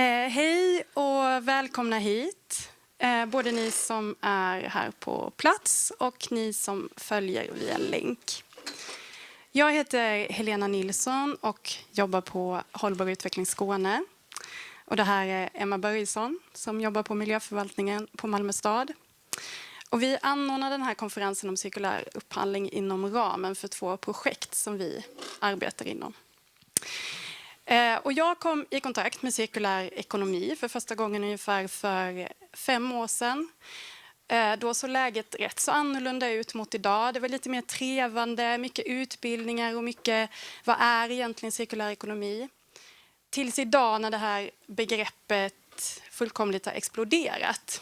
Hej och välkomna hit. Både ni som är här på plats och ni som följer via länk. Jag heter Helena Nilsson och jobbar på Hållbar utveckling Skåne. Och det här är Emma Börjesson som jobbar på miljöförvaltningen på Malmö stad. Och vi anordnar den här konferensen om cirkulär upphandling inom ramen för 2 projekt som vi arbetar inom. Och jag kom i kontakt med cirkulär ekonomi för första gången ungefär för 5 år sedan. Då såg läget rätt så annorlunda ut mot idag. Det var lite mer trevande, mycket utbildningar och mycket vad är egentligen cirkulär ekonomi. Tills idag när det här begreppet fullkomligt har exploderat.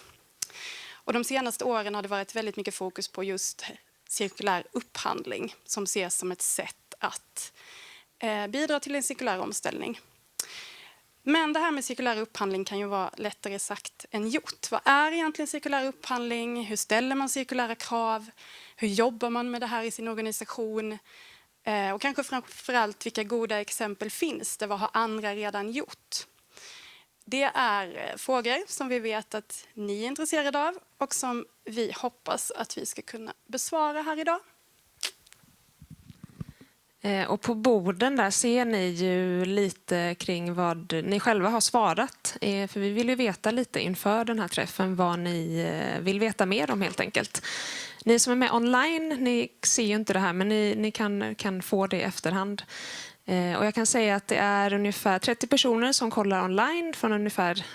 Och de senaste åren har det varit väldigt mycket fokus på just cirkulär upphandling som ses som ett sätt att bidra till en cirkulär omställning. Men det här med cirkulär upphandling kan ju vara lättare sagt än gjort. Vad är egentligen cirkulär upphandling? Hur ställer man cirkulära krav? Hur jobbar man med det här i sin organisation? Och kanske framförallt vilka goda exempel finns det? Vad har andra redan gjort? Det är frågor som vi vet att ni är intresserade av och som vi hoppas att vi ska kunna besvara här idag. Och på borden där ser ni ju lite kring vad ni själva har svarat. För vi vill ju veta lite inför den här träffen vad ni vill veta mer om helt enkelt. Ni som är med online, ni ser ju inte det här men ni kan få det i efterhand. Och jag kan säga att det är ungefär 30 personer som kollar online från ungefär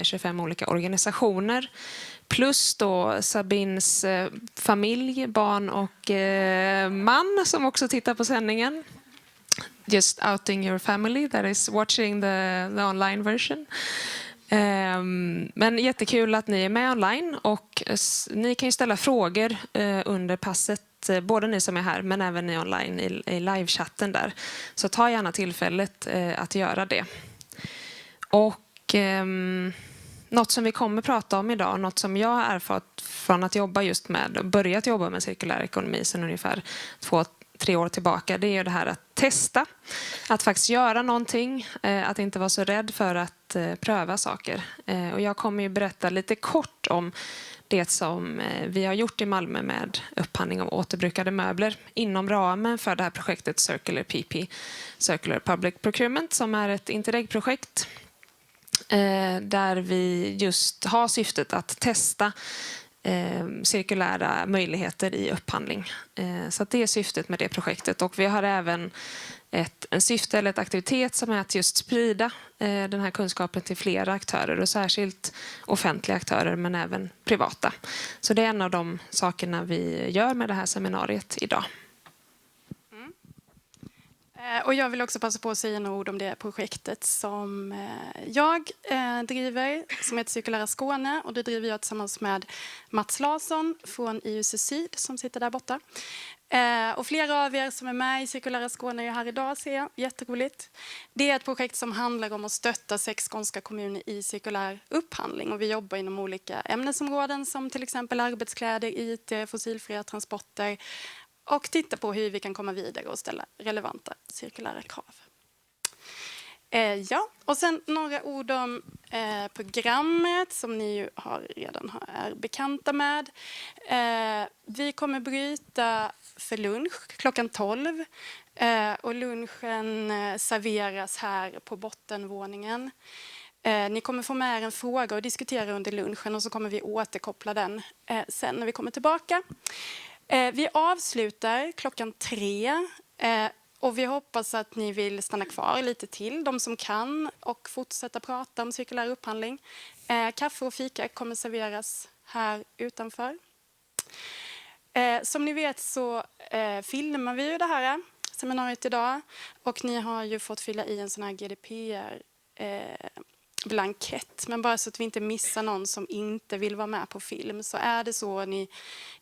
25 olika organisationer. Plus då Sabins familj, barn och man som också tittar på sändningen. Just outing your family that is watching the online version. Men jättekul att ni är med online och ni kan ju ställa frågor under passet. Både ni som är här men även ni online i livechatten där. Så ta gärna tillfället att göra det. Och något som vi kommer prata om idag, något som jag har erfarit från att jobba just med och börjat jobba med cirkulär ekonomi sedan ungefär 2-3 år tillbaka, det är ju det här att testa. Att faktiskt göra någonting, att inte vara så rädd för att pröva saker. Och jag kommer ju berätta lite kort om det som vi har gjort i Malmö med upphandling av återbrukade möbler inom ramen för det här projektet Circular PP, Circular Public Procurement, som är ett Interreg-projekt där vi just har syftet att testa cirkulära möjligheter i upphandling. Så att det är syftet med det projektet. Och vi har även en syfte eller ett aktivitet som är att just sprida den här kunskapen till flera aktörer och särskilt offentliga aktörer men även privata. Så det är en av de sakerna vi gör med det här seminariet idag. Och jag vill också passa på att säga några ord om det projektet som jag driver som heter Cirkulära Skåne, och det driver jag tillsammans med Mats Larsson från IUC Syd som sitter där borta. Och flera av er som är med i Cirkulära Skåne är här idag, ser jag. Jätteroligt. Det är ett projekt som handlar om att stötta 6 skånska kommuner i cirkulär upphandling. Och vi jobbar inom olika ämnesområden som till exempel arbetskläder, IT, fossilfria transporter. Och titta på hur vi kan komma vidare och ställa relevanta cirkulära krav. Ja, och sen några ord om programmet som ni ju redan är bekanta med. Vi kommer bryta för lunch klockan 12. Och lunchen serveras här på bottenvåningen. Ni kommer få med er en fråga och diskutera under lunchen och så kommer vi återkoppla den sen när vi kommer tillbaka. Vi avslutar klockan 3 och vi hoppas att ni vill stanna kvar lite till, de som kan, och fortsätta prata om cirkulär upphandling. Kaffe och fika kommer serveras här utanför. Som ni vet så filmar vi ju det här seminariet idag och ni har ju fått fylla i en sån här GDPR-blankett. Men bara så att vi inte missar någon som inte vill vara med på film, så är det så att ni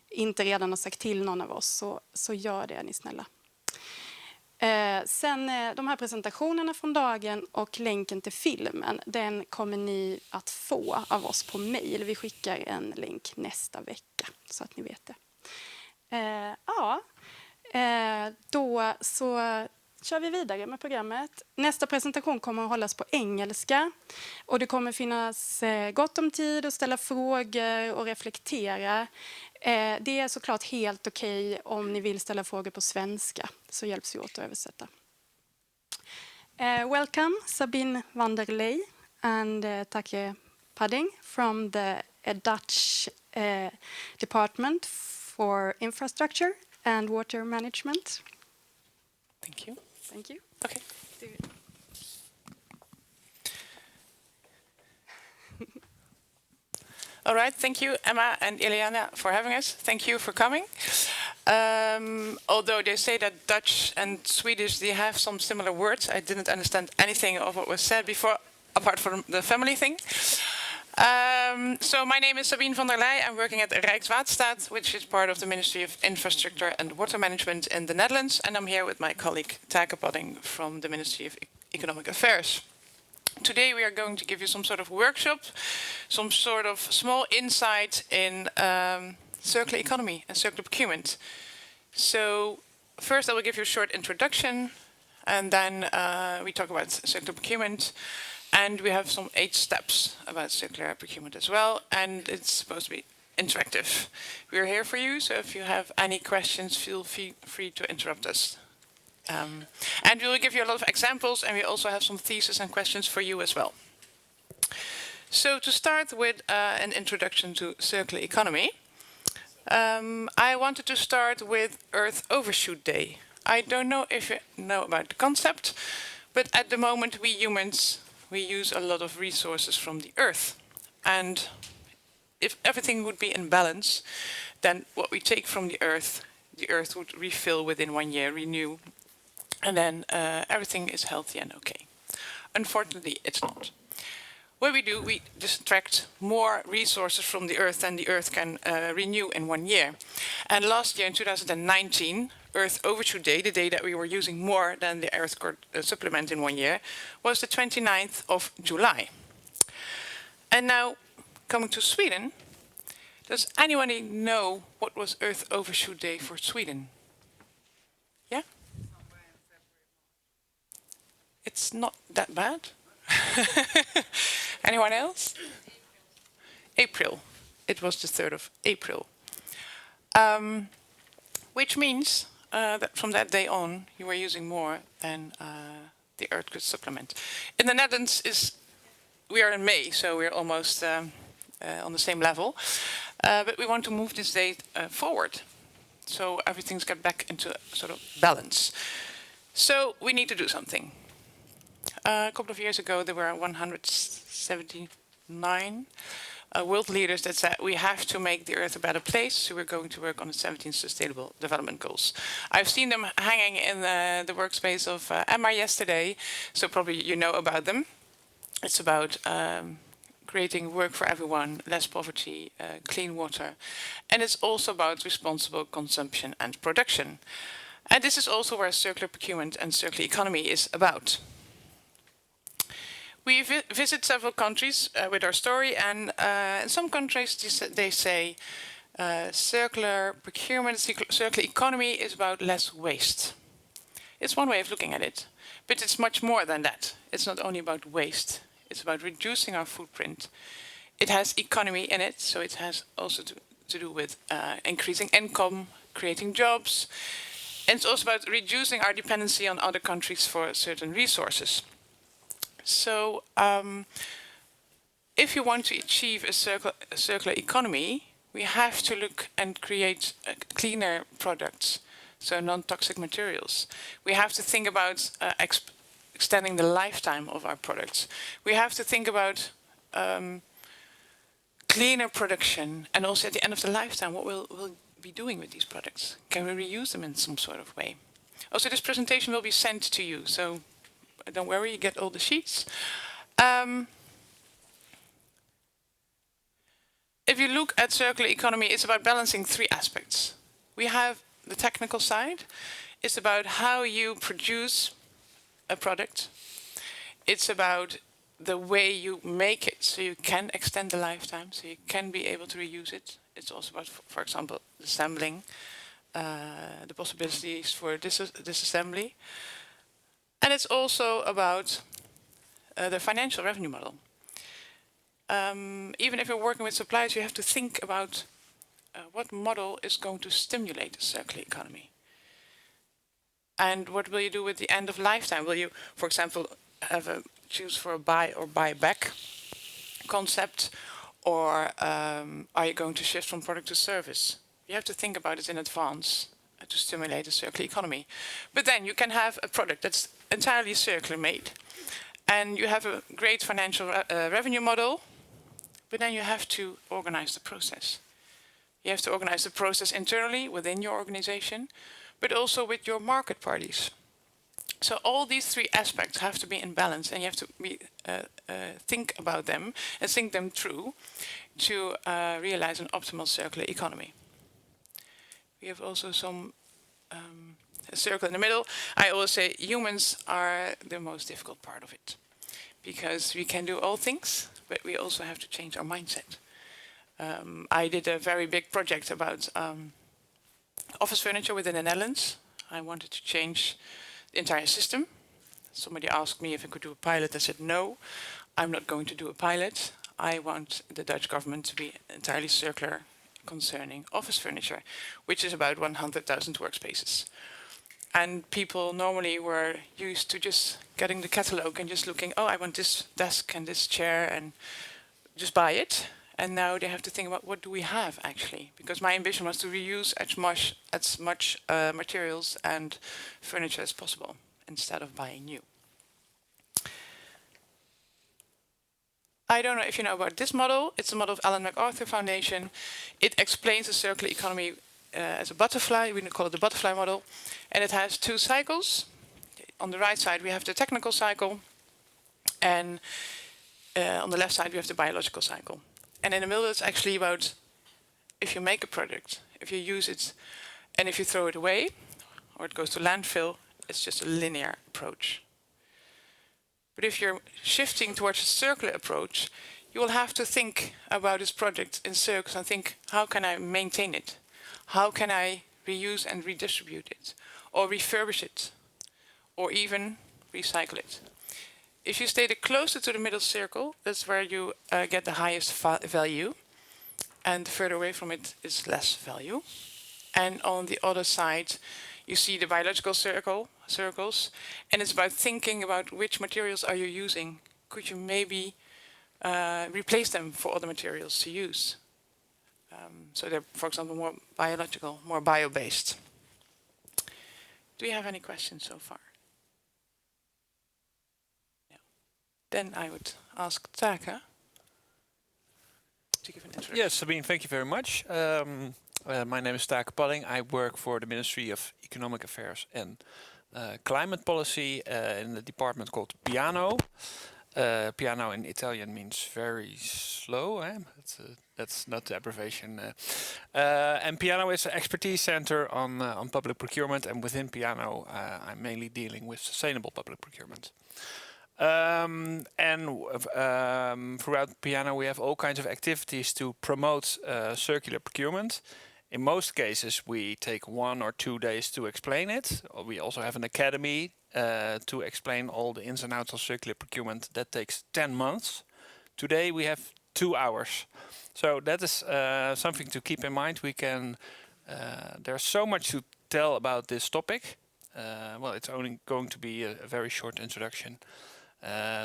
inte redan har sagt till någon av oss så gör det, ni snälla. Sen de här presentationerna från dagen och länken till filmen, den kommer ni att få av oss på mejl. Vi skickar en länk nästa vecka så att ni vet det. Då så kör vi vidare med programmet. Nästa presentation kommer att hållas på engelska. Och det kommer finnas gott om tid att ställa frågor och reflektera. Det är såklart helt okej om ni vill ställa frågor på svenska. Så hjälps vi åt att översätta. Welcome, Sabine van der Leij and Take Padding from the Dutch Department for Infrastructure and Water Management. Thank you. Thank you. Okay. All right. Thank you, Emma and Ileana, for having us. Thank you for coming. Although they say that Dutch and Swedish, they have some similar words. I didn't understand anything of what was said before, apart from the family thing. So my name is Sabine van der Leij. I'm working at Rijkswaterstaat, which is part of the Ministry of Infrastructure and Water Management in the Netherlands. And I'm here with my colleague Take Padding from the Ministry of Economic Affairs. Today we are going to give you some sort of workshop, some sort of small insight in circular economy and circular procurement. So first I will give you a short introduction, and then we talk about circular procurement. And we have some 8 steps about circular procurement as well, and it's supposed to be interactive. We're here for you, so if you have any questions, feel free to interrupt us. And we will give you a lot of examples, and we also have some theses and questions for you as well. So to start with an introduction to circular economy, I wanted to start with Earth Overshoot Day. I don't know if you know about the concept, but at the moment we humans, we use a lot of resources from the Earth. And if everything would be in balance, then what we take from the Earth would refill within 1 year, renew, and then everything is healthy and okay. Unfortunately, it's not. What we do, we extract more resources from the Earth than the Earth can renew in 1 year. And last year, in 2019, Earth Overshoot Day, the day that we were using more than the Earth core supplement in 1 year, was the 29th of July. And now, coming to Sweden, does anybody know what was Earth Overshoot Day for Sweden? Yeah? It's not that bad. Anyone else? April. It was the 3rd of April. Which means that from that day on, you were using more than the Earth could supplement. In the Netherlands, we are in May, so we're almost on the same level. But we want to move this date forward, so everything's got back into sort of balance. So we need to do something. A couple of years ago, there were 179 world leaders that said we have to make the Earth a better place, so we're going to work on the 17 Sustainable Development Goals. I've seen them hanging in the workspace of Emma yesterday, so probably you know about them. It's about creating work for everyone, less poverty, clean water, and it's also about responsible consumption and production. And this is also where circular procurement and circular economy is about. We visit several countries with our story, and in some countries they say circular procurement, circular economy is about less waste. It's one way of looking at it, but it's much more than that. It's not only about waste, it's about reducing our footprint. It has economy in it, so it has also to do with increasing income, creating jobs, and it's also about reducing our dependency on other countries for certain resources. So if you want to achieve a circular economy, we have to look and create cleaner products, so non-toxic materials. We have to think about extending the lifetime of our products. We have to think about cleaner production, and also at the end of the lifetime, what we'll be doing with these products. Can we reuse them in some sort of way? Also, this presentation will be sent to you, so don't worry, you get all the sheets. If you look at circular economy, it's about balancing 3 aspects. We have the technical side. It's about how you produce a product. It's about the way you make it, so you can extend the lifetime, so you can be able to reuse it. It's also about, for example, assembling, the possibilities for disassembly. And it's also about the financial revenue model. Even if you're working with suppliers, you have to think about what model is going to stimulate the circular economy. And what will you do with the end of lifetime? Will you, for example, choose for a buy or buy back concept, or are you going to shift from product to service? You have to think about it in advance to stimulate the circular economy. But then you can have a product that's entirely circular made, and you have a great financial revenue model, but then you have to organize the process. You have to organize the process internally within your organization, but also with your market parties. So all these three aspects have to be in balance, and you have to think about them and think them through to realize an optimal circular economy. We have also some a circle in the middle. I always say humans are the most difficult part of it, because we can do all things, but we also have to change our mindset. I did a very big project about office furniture within the Netherlands. I wanted to change the entire system. Somebody asked me if I could do a pilot. I said, no, I'm not going to do a pilot. I want the Dutch government to be entirely circular concerning office furniture, which is about 100,000 workspaces. And people normally were used to just getting the catalog and just looking, oh, I want this desk and this chair, and just buy it. And now they have to think about, what do we have actually? Because my ambition was to reuse as much materials and furniture as possible instead of buying new. I don't know if you know about this model. It's a model of Ellen MacArthur Foundation. It explains the circular economy as a butterfly. We call it the butterfly model. And it has two cycles. On the right side, we have the technical cycle. And on the left side, we have the biological cycle. And in the middle, it's actually about if you make a product, if you use it, and if you throw it away, or it goes to landfill, it's just a linear approach. But if you're shifting towards a circular approach, you will have to think about this project in circles and think, how can I maintain it? How can I reuse and redistribute it? Or refurbish it? Or even recycle it? If you stay closer to the middle circle, that's where you get the highest value. And further away from it is less value. And on the other side, you see the biological circles. And it's about thinking about which materials are you using. Could you maybe replace them for other materials to use? So they're, for example, more biological, more bio-based. Do you have any questions so far? Then I would ask Taka to give an introduction. Yes, Sabine, thank you very much. My name is Taka Palling. I work for the Ministry of Economic Affairs and Climate Policy in the department called Piano. Piano in Italian means very slow. That's not the abbreviation. And Piano is an expertise center on public procurement, and within Piano, I'm mainly dealing with sustainable public procurement. Throughout Piano, we have all kinds of activities to promote circular procurement. In most cases, we take 1 or 2 days to explain it. We also have an academy to explain all the ins and outs of circular procurement. That takes 10 months. Today, we have 2 hours. So that is something to keep in mind. We can. There's so much to tell about this topic. Well, it's only going to be a very short introduction.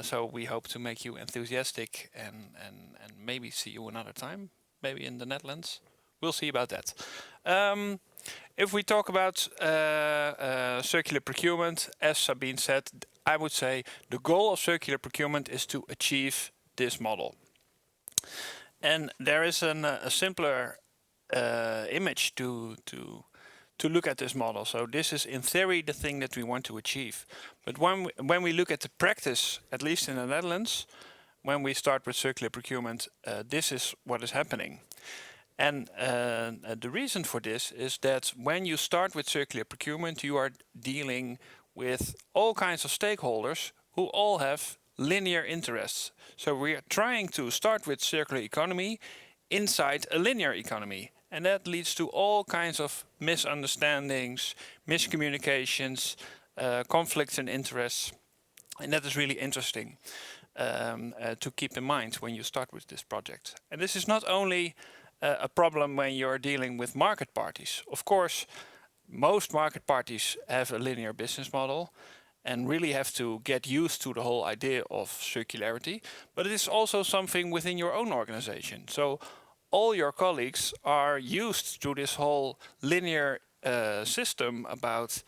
So we hope to make you enthusiastic and maybe see you another time, maybe in the Netherlands. We'll see about that. If we talk about circular procurement, as Sabine said, I would say the goal of circular procurement is to achieve this model. And there is a simpler image to look at this model. So this is in theory the thing that we want to achieve. But when we look at the practice, at least in the Netherlands, when we start with circular procurement, this is what is happening. And the reason for this is that when you start with circular procurement, you are dealing with all kinds of stakeholders who all have linear interests. So we are trying to start with circular economy inside a linear economy. And that leads to all kinds of misunderstandings, miscommunications, conflicts and interests. And that is really interesting to keep in mind when you start with this project. And this is not only a problem when you're dealing with market parties. Of course, most market parties have a linear business model and really have to get used to the whole idea of circularity, but it is also something within your own organization. So all your colleagues are used to this whole linear system about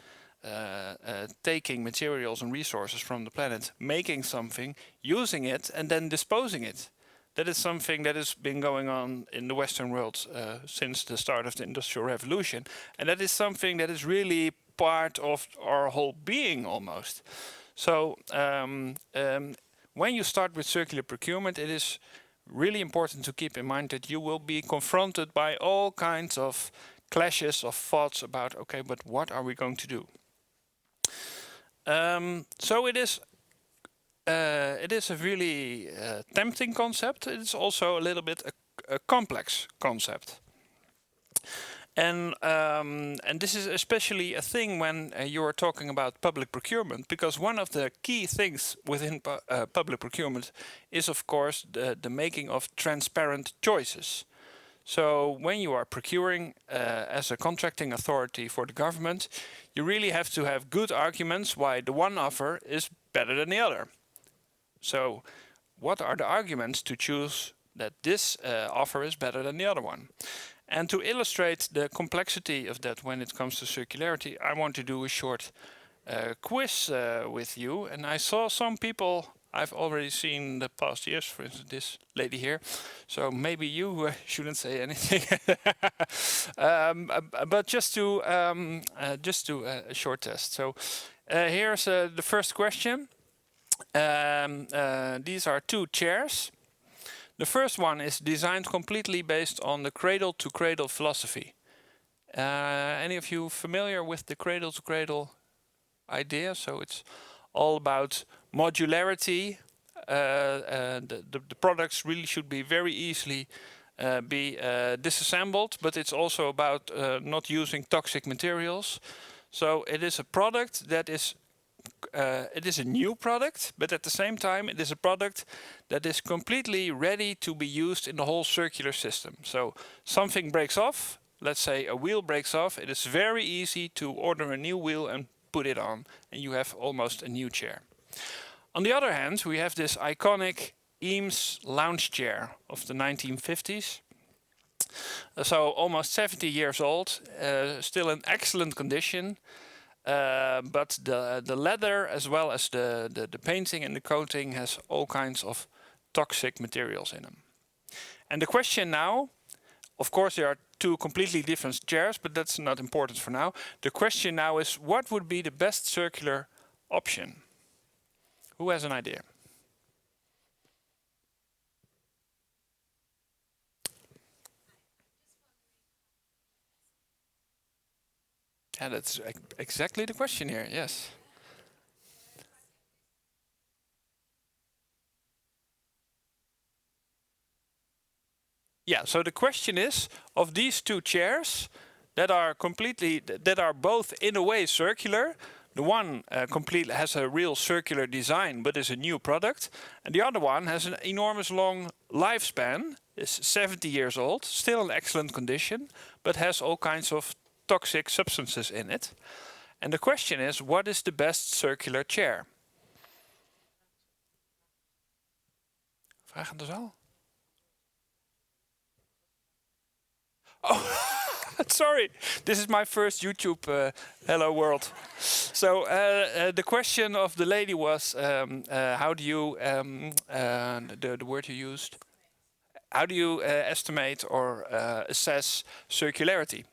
taking materials and resources from the planet, making something, using it, and then disposing it. That is something that has been going on in the Western world since the start of the Industrial Revolution. And that is something that is really part of our whole being almost. So when you start with circular procurement, it is really important to keep in mind that you will be confronted by all kinds of clashes of thoughts about, okay, but what are we going to do? So it is a really tempting concept. It is also a little bit a complex concept. And this is especially a thing when you are talking about public procurement, because one of the key things within public procurement is, of course, the making of transparent choices. So when you are procuring as a contracting authority for the government, you really have to have good arguments why the one offer is better than the other. So what are the arguments to choose that this offer is better than the other one? And to illustrate the complexity of that when it comes to circularity, I want to do a short quiz with you. And I saw some people I've already seen the past years, for instance, this lady here. So maybe you shouldn't say anything. But just do a short test. So here's the first question. These are two chairs. The first one is designed completely based on the cradle-to-cradle philosophy. Any of you familiar with the cradle-to-cradle idea? So it's all about modularity. The products really should be very easily be disassembled, but it's also about not using toxic materials. So it is a product that is it is a new product, but at the same time it is a product that is completely ready to be used in the whole circular system. So something breaks off, let's say a wheel breaks off, it is very easy to order a new wheel and put it on, and you have almost a new chair. On the other hand, we have this iconic Eames lounge chair of the 1950s. So almost 70 years old, still in excellent condition. But the leather, as well as the painting and the coating, has all kinds of toxic materials in them. And the question now, of course there are two completely different chairs, but that's not important for now. The question now is, what would be the best circular option? Who has an idea? Yeah, that's exactly the question here, yes. Yeah, so the question is, of these two chairs that are both in a way circular, the one completely has a real circular design but is a new product, and the other one has an enormous long lifespan, is 70 years old, still in excellent condition, but has all kinds of toxic substances in it. And the question is, what is the best circular chair? Vraag aan de zaal. Oh, sorry. This is my first YouTube Hello World. So the question of the lady was, how do you, the word you used, how do you estimate or assess circularity?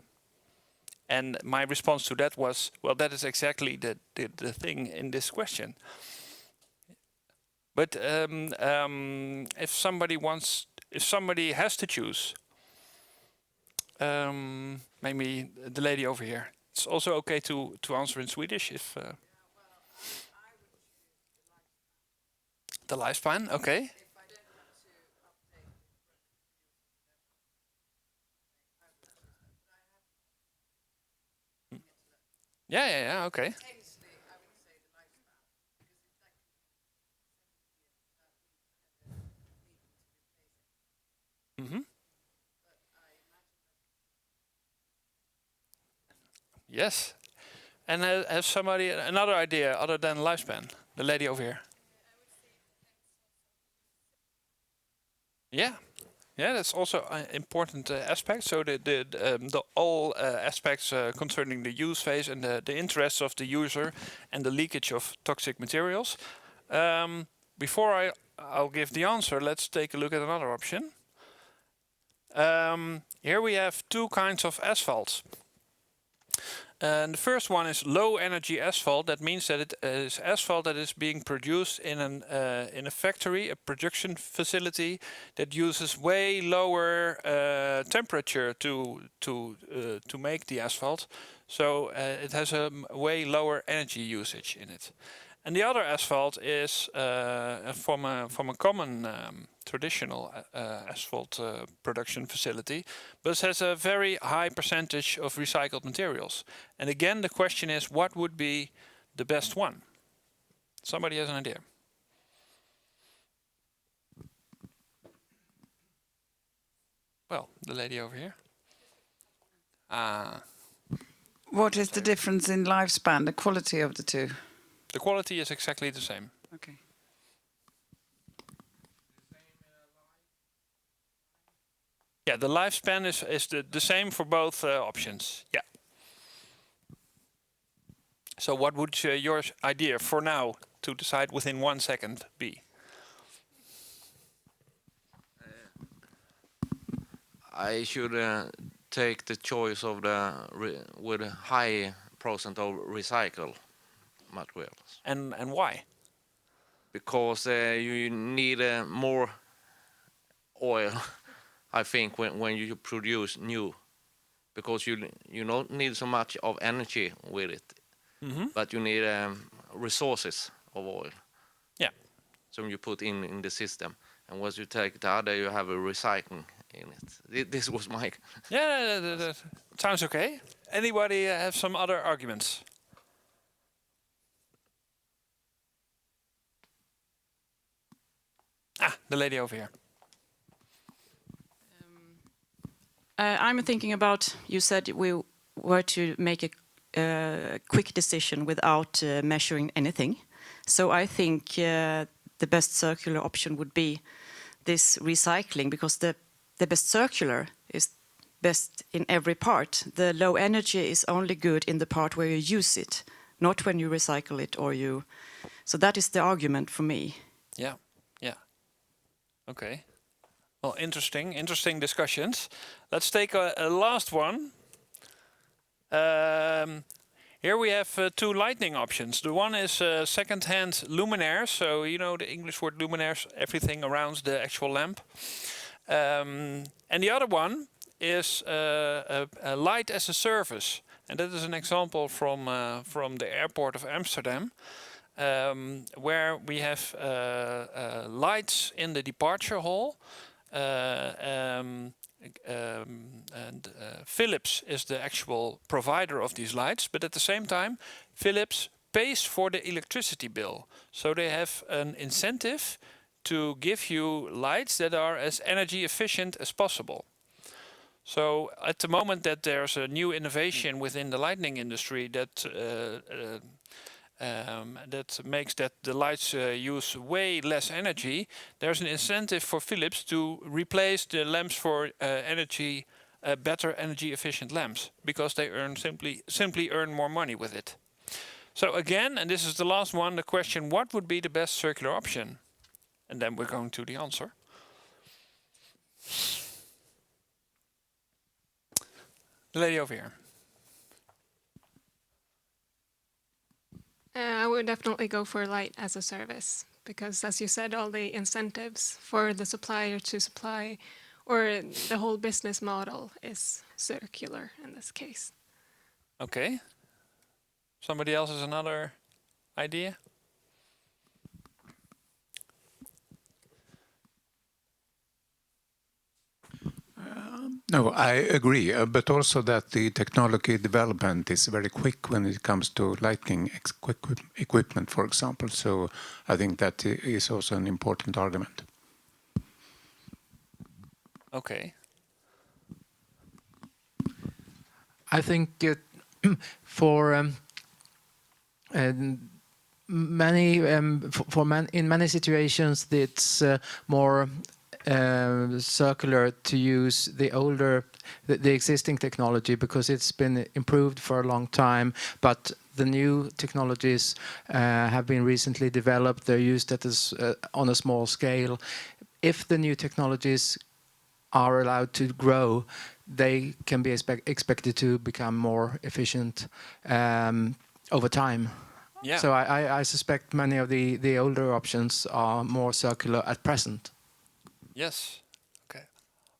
And my response to that was, well, that is exactly the thing in this question. But if somebody has to choose, maybe the lady over here. It's also okay to answer in Swedish if the lifespan. Okay. Yeah. Okay. Yes. And has somebody another idea other than lifespan? The lady over here. Yeah. Yeah, that's also an important aspect. So the all aspects concerning the use phase and the interests of the user and the leakage of toxic materials. Before I'll give the answer, let's take a look at another option. Here we have two kinds of asphalt. And the first one is low energy asphalt. That means that it is asphalt that is being produced in a factory, a production facility that uses way lower temperature to make the asphalt. So it has a way lower energy usage in it. And the other asphalt is from a common traditional asphalt production facility, but it has a very high percentage of recycled materials. And again, the question is, what would be the best one? Somebody has an idea? Well, the lady over here. What is the difference in lifespan, the quality of the two? The quality is exactly the same. Okay. Yeah, the lifespan is the same for both options. Yeah. So what would your idea for now to decide within 1 second be? I should take the choice of with a high percent of recycle materials. And why? Because you need more oil, I think, when you produce new, because you don't need so much of energy with it, but you need resources of oil. Yeah. So you put in the system, and once you take the other, you have a recycling in it. This was my. Yeah, that sounds okay. Anybody have some other arguments? The lady over here. I'm thinking about, you said we were to make a quick decision without measuring anything. So I think the best circular option would be this recycling, because the best circular is best in every part. The low energy is only good in the part where you use it, not when you recycle it or you. So that is the argument for me. Yeah. Okay. Well, interesting discussions. Let's take a last one. Here we have two lighting options. The one is second-hand luminaires. So you know the English word luminaires, everything around the actual lamp. And the other one is a light as a service. And that is an example from the airport of Amsterdam. Where we have lights in the departure hall, and Philips is the actual provider of these lights, but at the same time Philips pays for the electricity bill, so they have an incentive to give you lights that are as energy efficient as possible. So at the moment that there's a new innovation within the lighting industry that makes that the lights use way less energy, there's an incentive for Philips to replace the lamps for better energy efficient lamps, because they simply earn more money with it. So again, and this is the last one, the question, what would be the best circular option? And then we're going to the answer. The lady over here. I would definitely go for light as a service, because as you said, all the incentives for the supplier to supply, or the whole business model is circular in this case. Okay. Somebody else has another idea? No, I agree, but also that the technology development is very quick when it comes to lighting equipment, for example. So I think that is also an important argument. Okay. I think for many in many situations it's more circular to use the existing technology because it's been improved for a long time, but the new technologies have been recently developed. They're used on a small scale. If the new technologies are allowed to grow, they can be expected to become more efficient over time. Yeah. So I suspect many of the older options are more circular at present. Yes. Okay.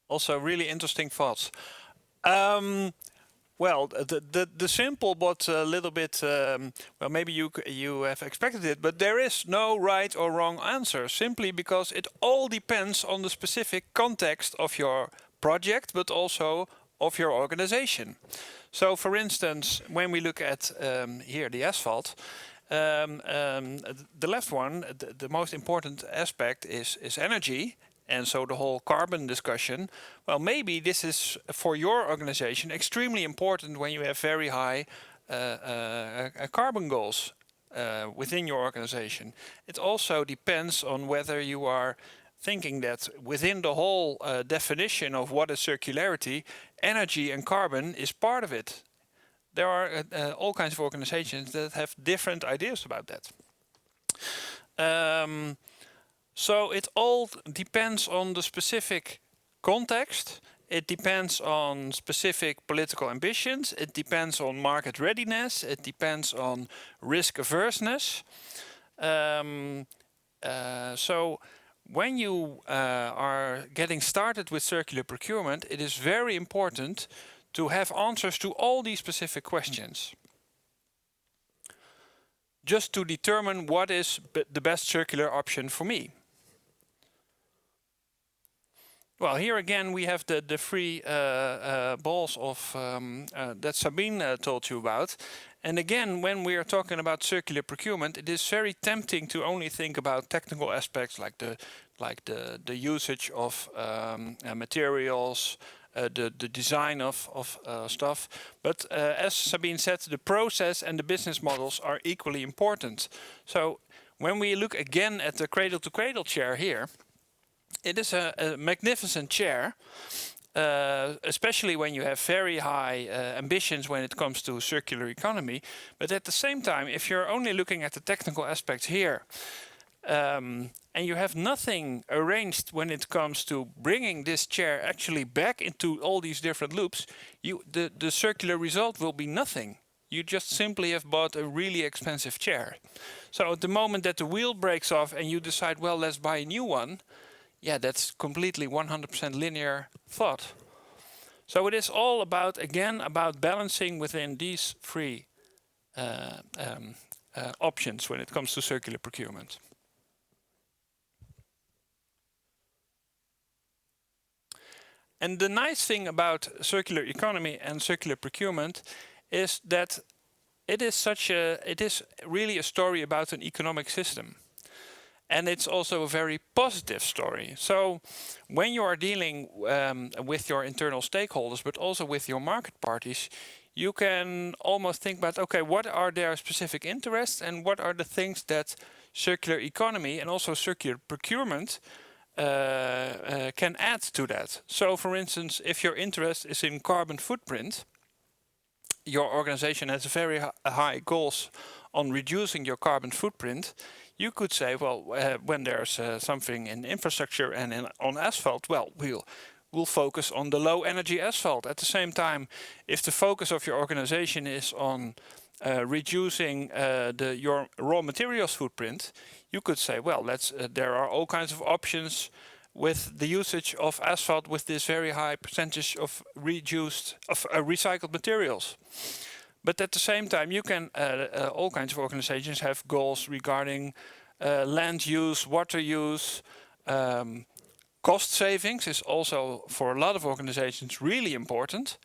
Also, really interesting thoughts. Well, the simple but a little bit well, maybe you have expected it, but there is no right or wrong answer. Simply because it all depends on the specific context of your project, but also of your organization. So, for instance, when we look at here the asphalt. The left one, the most important aspect is energy, and so the whole carbon discussion. Well, maybe this is for your organization extremely important when you have very high carbon goals within your organization. It also depends on whether you are thinking that within the whole definition of what is circularity, energy and carbon is part of it. There are all kinds of organizations that have different ideas about that. So it all depends on the specific context. It depends on specific political ambitions. It depends on market readiness. It depends on risk averseness. So when you are getting started with circular procurement, it is very important to have answers to all these specific questions, just to determine what is the best circular option for me. Well, here again we have the three balls of that Sabine told you about. And again, when we are talking about circular procurement, it is very tempting to only think about technical aspects like the usage of materials, the design of stuff. But as Sabine said, the process and the business models are equally important. So when we look again at the cradle-to-cradle chair here, it is a magnificent chair, especially when you have very high ambitions when it comes to circular economy. But at the same time, if you're only looking at the technical aspects here, and you have nothing arranged when it comes to bringing this chair actually back into all these different loops, the circular result will be nothing. You just simply have bought a really expensive chair. So at the moment that the wheel breaks off and you decide, well, let's buy a new one, yeah, that's completely 100% linear thought. So it is all about, again, about balancing within these three options when it comes to circular procurement. And the nice thing about circular economy and circular procurement is that it is really a story about an economic system. And it's also a very positive story. So when you are dealing with your internal stakeholders, but also with your market parties, you can almost think about, okay, what are their specific interests and what are the things that circular economy and also circular procurement can add to that. So for instance, if your interest is in carbon footprint, your organization has very high goals on reducing your carbon footprint. You could say, well, when there's something in infrastructure and on asphalt, well, we'll focus on the low energy asphalt. At the same time, if the focus of your organization is on reducing your raw materials footprint, you could say, well, there are all kinds of options with the usage of asphalt with this very high percentage of recycled materials. But at the same time, you can all kinds of organizations have goals regarding land use, water use. Cost savings is also for a lot of organizations really important.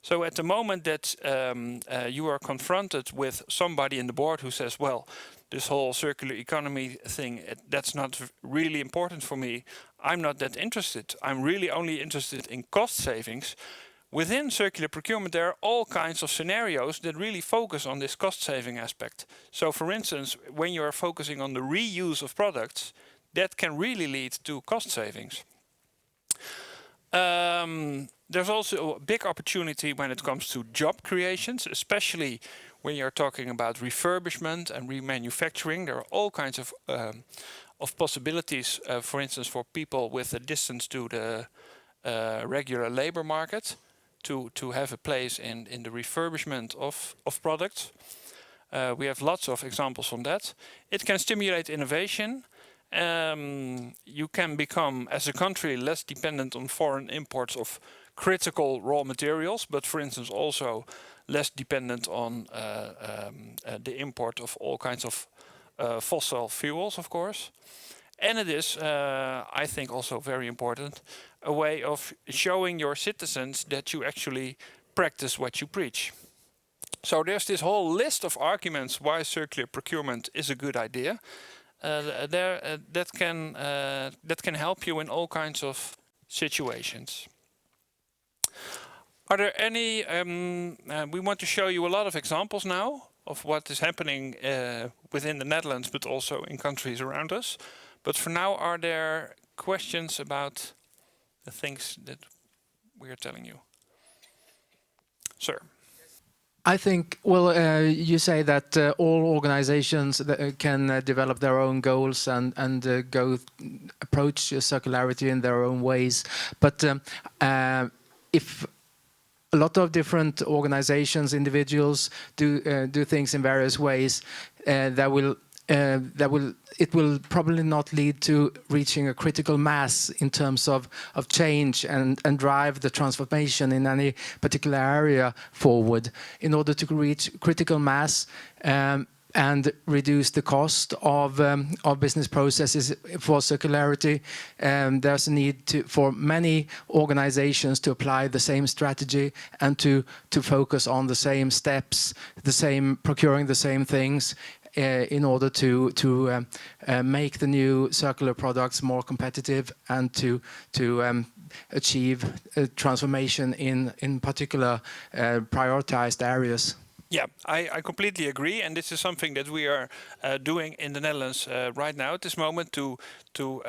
So at the moment that you are confronted with somebody in the board who says, well, this whole circular economy thing, that's not really important for me. I'm not that interested. I'm really only interested in cost savings. Within circular procurement, there are all kinds of scenarios that really focus on this cost-saving aspect. So, for instance, when you are focusing on the reuse of products, that can really lead to cost savings. There's also a big opportunity when it comes to job creations, especially when you're talking about refurbishment and remanufacturing. There are all kinds of possibilities, for instance, for people with a distance to the regular labor market to have a place in the refurbishment of products. We have lots of examples on that. It can stimulate innovation. You can become, as a country, less dependent on foreign imports of critical raw materials, but for instance also less dependent on the import of all kinds of fossil fuels, of course. And it is, I think, also very important, a way of showing your citizens that you actually practice what you preach. So there's this whole list of arguments why circular procurement is a good idea. That can help you in all kinds of situations. Are there any? We want to show you a lot of examples now of what is happening within the Netherlands, but also in countries around us. But for now, are there questions about the things that we are telling you? Sir. I think, well, you say that all organizations can develop their own goals and approach circularity in their own ways. But if a lot of different organizations, individuals do things in various ways, it will probably not lead to reaching a critical mass in terms of change and drive the transformation in any particular area forward. In order to reach critical mass and reduce the cost of business processes for circularity, there's a need for many organizations to apply the same strategy and to focus on the same steps, procuring the same things, in order to make the new circular products more competitive and to achieve a transformation in particular prioritized areas. Yeah, I completely agree, and this is something that we are doing in the Netherlands right now at this moment to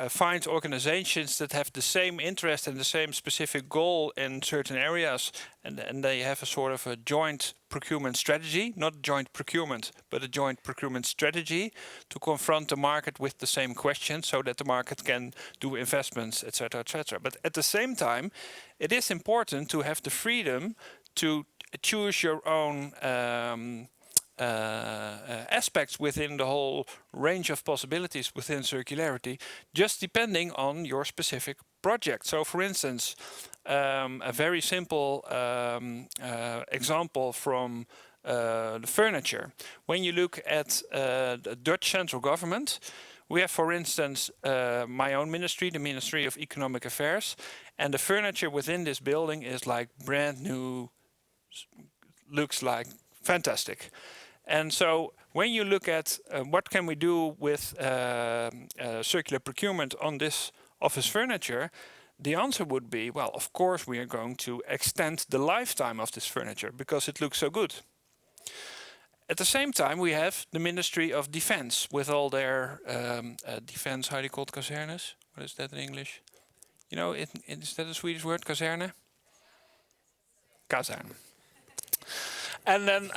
find organizations that have the same interest and the same specific goal in certain areas, and they have a sort of a joint procurement strategy, not joint procurement, but a joint procurement strategy to confront the market with the same questions so that the market can do investments, etc., etc. But at the same time, it is important to have the freedom to choose your own aspects within the whole range of possibilities within circularity, just depending on your specific project. So, for instance, a very simple example from the furniture. When you look at the Dutch central government, we have, for instance, my own ministry, the Ministry of Economic Affairs, and the furniture within this building is like brand new, looks like fantastic. And so when you look at what can we do with circular procurement on this office furniture, the answer would be, well, of course we are going to extend the lifetime of this furniture because it looks so good. At the same time, we have the Ministry of Defense with all their defense, how do you call it, kazernes? What is that in English? You know, is that a Swedish word, kazerne? Kazerne. And then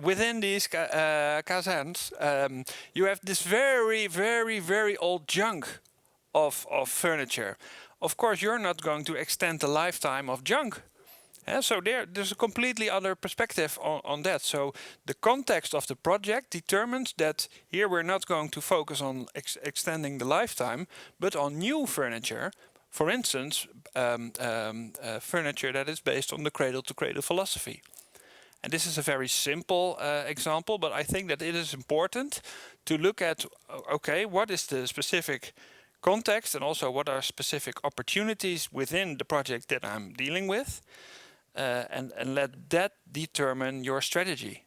within these kasernes, you have this very, very, very old junk of furniture. Of course, you're not going to extend the lifetime of junk. So there's a completely other perspective on that. So the context of the project determines that here we're not going to focus on extending the lifetime, but on new furniture. For instance, furniture that is based on the cradle-to-cradle philosophy. And this is a very simple example, but I think that it is important to look at, okay, what is the specific context and also what are specific opportunities within the project that I'm dealing with, and let that determine your strategy.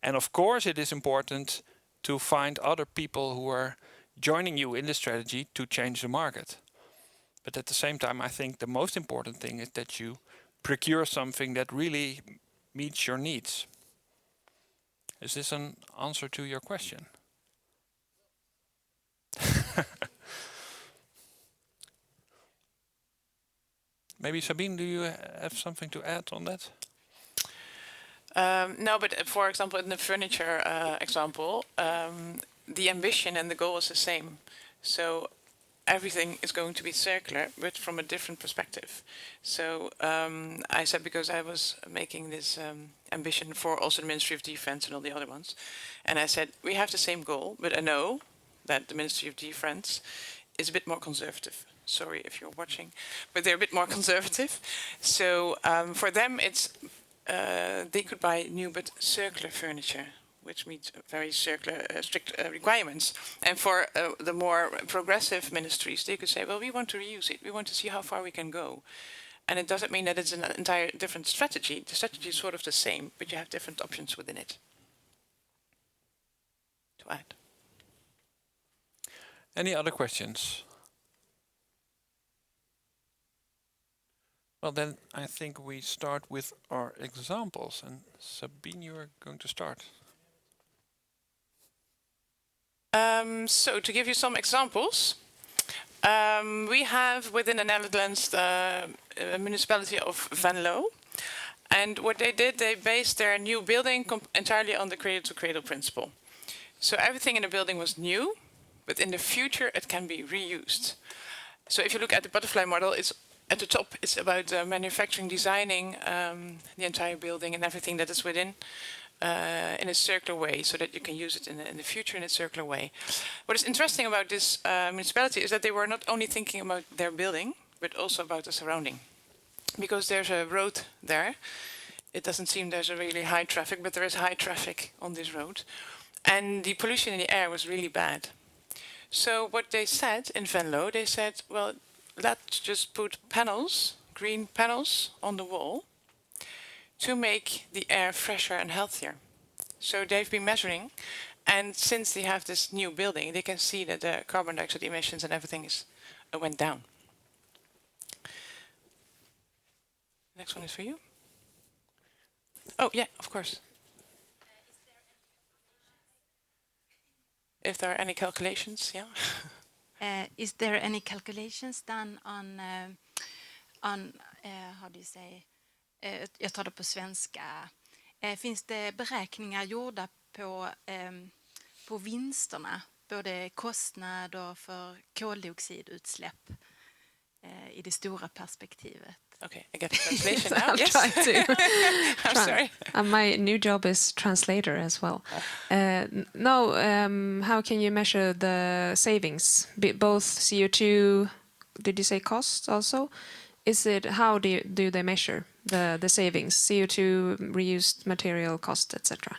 And of course, it is important to find other people who are joining you in the strategy to change the market. But at the same time, I think the most important thing is that you procure something that really meets your needs. Is this an answer to your question? Maybe Sabine, do you have something to add on that? No, but for example, in the furniture example, the ambition and the goal is the same. So everything is going to be circular, but from a different perspective. So I said, because I was making this ambition for also the Ministry of Defense and all the other ones, and I said, we have the same goal, but I know that the Ministry of Defense is a bit more conservative. Sorry if you're watching, but they're a bit more conservative. So for them, it's they could buy new but circular furniture, which meets very circular, strict requirements. And for the more progressive ministries, they could say, well, we want to reuse it. We want to see how far we can go. And it doesn't mean that it's an entire different strategy. The strategy is sort of the same, but you have different options within it. To add. Any other questions? Well, then I think we start with our examples. And Sabine, you are going to start. So to give you some examples, we have within the Netherlands the municipality of Venlo. And what they did, they based their new building entirely on the cradle-to-cradle principle. So everything in the building was new, but in the future it can be reused. So if you look at the butterfly model, it's at the top, it's about manufacturing, designing the entire building and everything that is within in a circular way, so that you can use it in the future in a circular way. What is interesting about this municipality is that they were not only thinking about their building, but also about the surrounding. Because there's a road there. It doesn't seem there's a really high traffic, but there is high traffic on this road. And the pollution in the air was really bad. So what they said in Venlo, they said, well, let's just put panels, green panels on the wall to make the air fresher and healthier. So they've been measuring, and since they have this new building, they can see that the carbon dioxide emissions and everything went down. Next one is for you. Oh, yeah, of course. If there are any calculations, yeah. Is there any calculations done on how do you say, jag tar det på svenska. Finns det beräkningar gjorda på vinsterna, både kostnader för koldioxidutsläpp i det stora perspektivet? Okay, I get the translation now. I'll Yes. try to. I'm sorry. My new job is translator as well. How can you measure the savings? Both CO2, did you say costs also? Is it, how do they measure the savings? CO2, reused material cost, etc.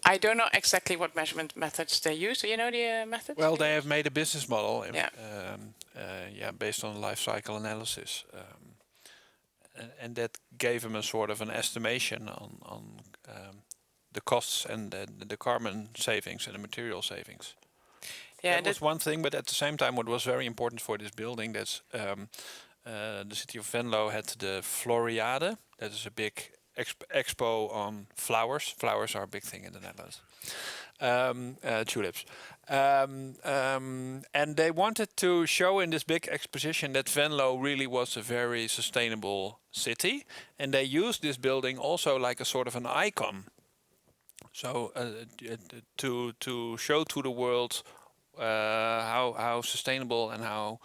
I don't know exactly what measurement methods they use. Do you know the methods? Well, they have made a business model based on life cycle analysis. And that gave them a sort of an estimation on the costs and the carbon savings and the material savings. Yeah, that was one thing, but at the same time, what was very important for this building, that's the city of Venlo had the Floriade. That is a big expo on flowers. Flowers are a big thing in the Netherlands. Tulips. And they wanted to show in this big exposition that Venlo really was a very sustainable city. And they used this building also like a sort of an icon. So to show to the world how sustainable and how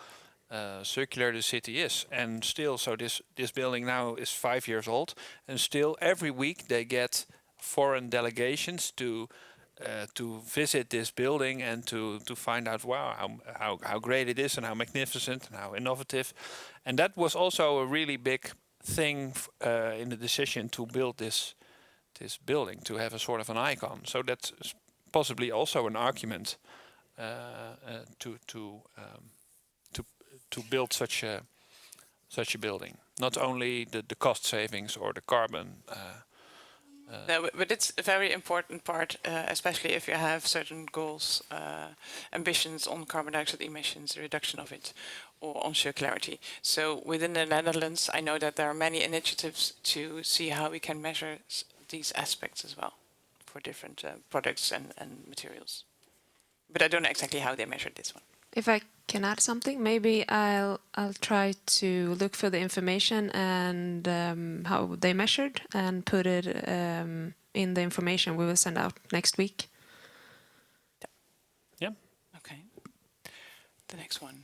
circular the city is. And still, so this building now is 5 years old. And still every week they get foreign delegations to visit this building and to find out, wow, how great it is and how magnificent and how innovative. And that was also a really big thing in the decision to build this building, to have a sort of an icon. So that's possibly also an argument to build such a building. Not only the cost savings or the carbon No, but it's a very important part, especially if you have certain goals, ambitions on carbon dioxide emissions, the reduction of it, or on circularity. So within the Netherlands, I know that there are many initiatives to see how we can measure these aspects as well for different products and materials. But I don't know exactly how they measure this one. If I can add something, maybe I'll try to look for the information and how they measured and put it in the information we will send out next week. Yeah. Okay. The next one.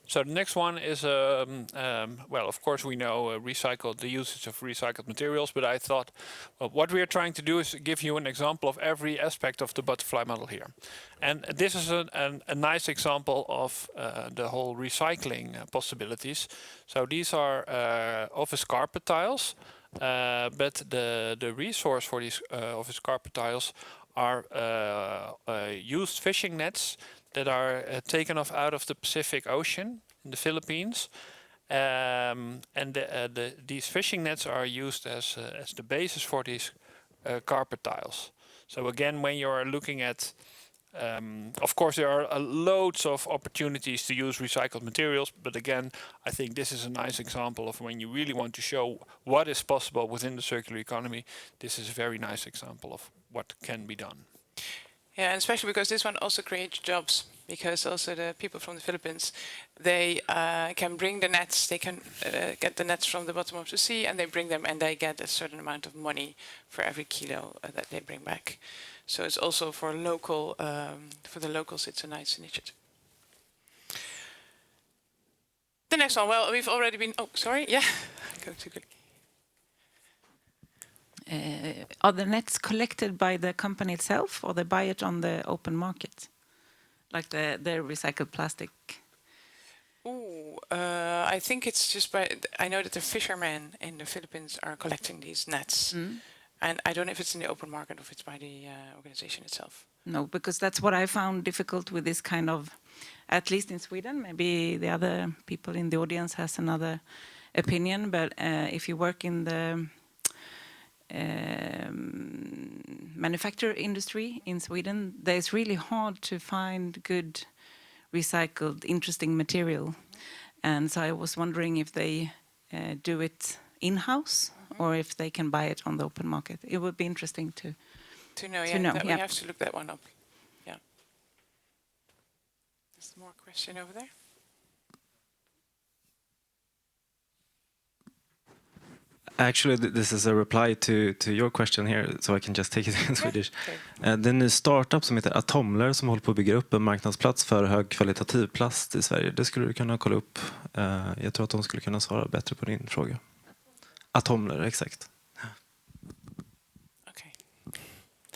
So the next one is, well, of course we know the usage of recycled materials, but I thought, well, what we are trying to do is give you an example of every aspect of the butterfly model here. And this is a nice example of the whole recycling possibilities. So these are office carpet tiles, but the resource for these office carpet tiles are used fishing nets that are taken off out of the Pacific Ocean in the Philippines. And these fishing nets are used as the basis for these carpet tiles. So again, when you're looking at, of course, there are loads of opportunities to use recycled materials. But again, I think this is a nice example of when you really want to show what is possible within the circular economy. This is a very nice example of what can be done. Yeah, and especially because this one also creates jobs, because also the people from the Philippines, they can bring the nets, they can get the nets from the bottom of the sea, and they bring them and they get a certain amount of money for every kilo that they bring back. So it's also for the locals, it's a nice initiative. The next one, well, we've already been, oh, sorry, yeah, go too quick. Are the nets collected by the company itself, or they buy it on the open market, like the recycled plastic? Ooh, I think it's just I know that the fishermen in the Philippines are collecting these nets. And I don't know if it's in the open market or if it's by the organization itself. No, because that's what I found difficult with this kind of, at least in Sweden. Maybe the other people in the audience has another opinion, but if you work in the manufacturing industry in Sweden, it's really hard to find good recycled, interesting material. And so I was wondering if they do it in-house or if they can buy it on the open market. It would be interesting to know. We have to look that one up. Yeah. There's more question over there. Actually, this is a reply to your question here, so I can just take it in Swedish. Okay. Det är en startup som heter Atomler som håller på att bygga upp en marknadsplats för högkvalitativ plast i Sverige. Det skulle du kunna kolla upp. Jag tror att de skulle kunna svara bättre på din fråga. Atomler, exakt. Okay.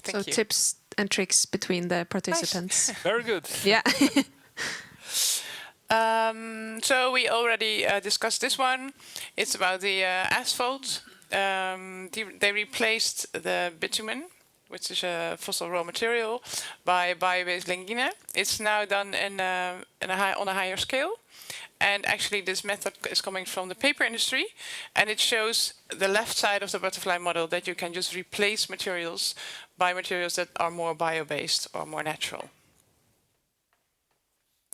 So Thank you. tips and tricks between the participants. Nice. Very good. Yeah. So we already discussed this one. It's about the asphalt. They replaced the bitumen, which is a fossil raw material, by bio-based lignine. It's now done on a higher scale. And actually this method is coming from the paper industry, and it shows the left side of the butterfly model that you can just replace materials by materials that are more bio-based or more natural.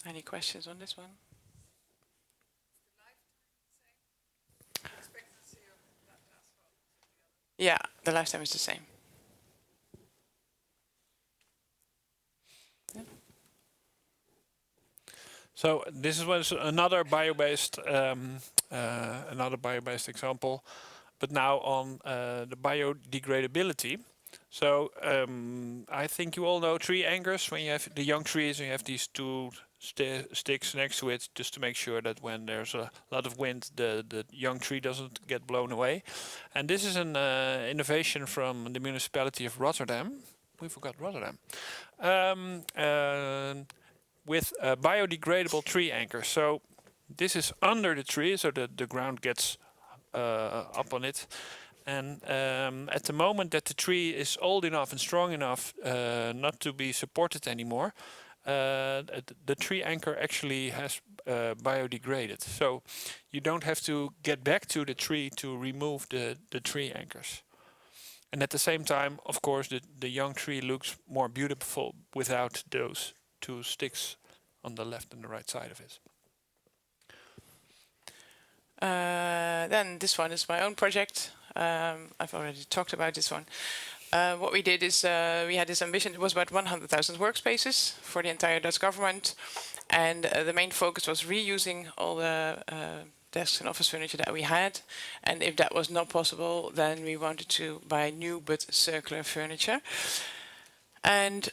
Any questions on this one? Yeah, the lifetime is the same. So this was another bio-based example, but now on the biodegradability. So I think you all know tree anchors. When you have the young trees, and you have these two sticks next to it, just to make sure that when there's a lot of wind, the young tree doesn't get blown away. And this is an innovation from the municipality of Rotterdam. We forgot Rotterdam. With biodegradable tree anchors. So this is under the tree, so that the ground gets up on it. And at the moment that the tree is old enough and strong enough not to be supported anymore, the tree anchor actually has biodegraded. So you don't have to get back to the tree to remove the tree anchors. And at the same time, of course, the young tree looks more beautiful without those two sticks on the left and the right side of it. Then this one is my own project. I've already talked about this one. What we did is we had this ambition. It was about 100,000 workspaces for the entire Dutch government. And the main focus was reusing all the desks and office furniture that we had. And if that was not possible, then we wanted to buy new but circular furniture. And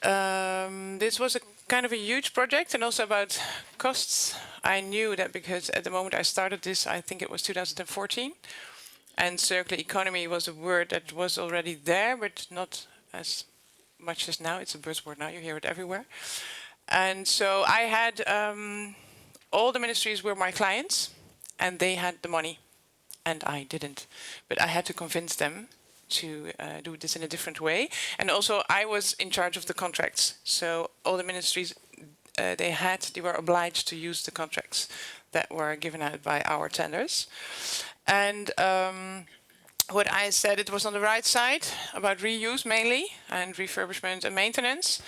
this was a kind of a huge project, and also about costs. I knew that because at the moment I started this, I think it was 2014. And circular economy was a word that was already there, but not as much as now. It's a buzzword now, you hear it everywhere. And so I had, all the ministries were my clients, and they had the money, and I didn't. But I had to convince them to do this in a different way. And also I was in charge of the contracts. So all the ministries, they were obliged to use the contracts that were given out by our tenders. And what I said, it was on the right side about reuse mainly and refurbishment and maintenance.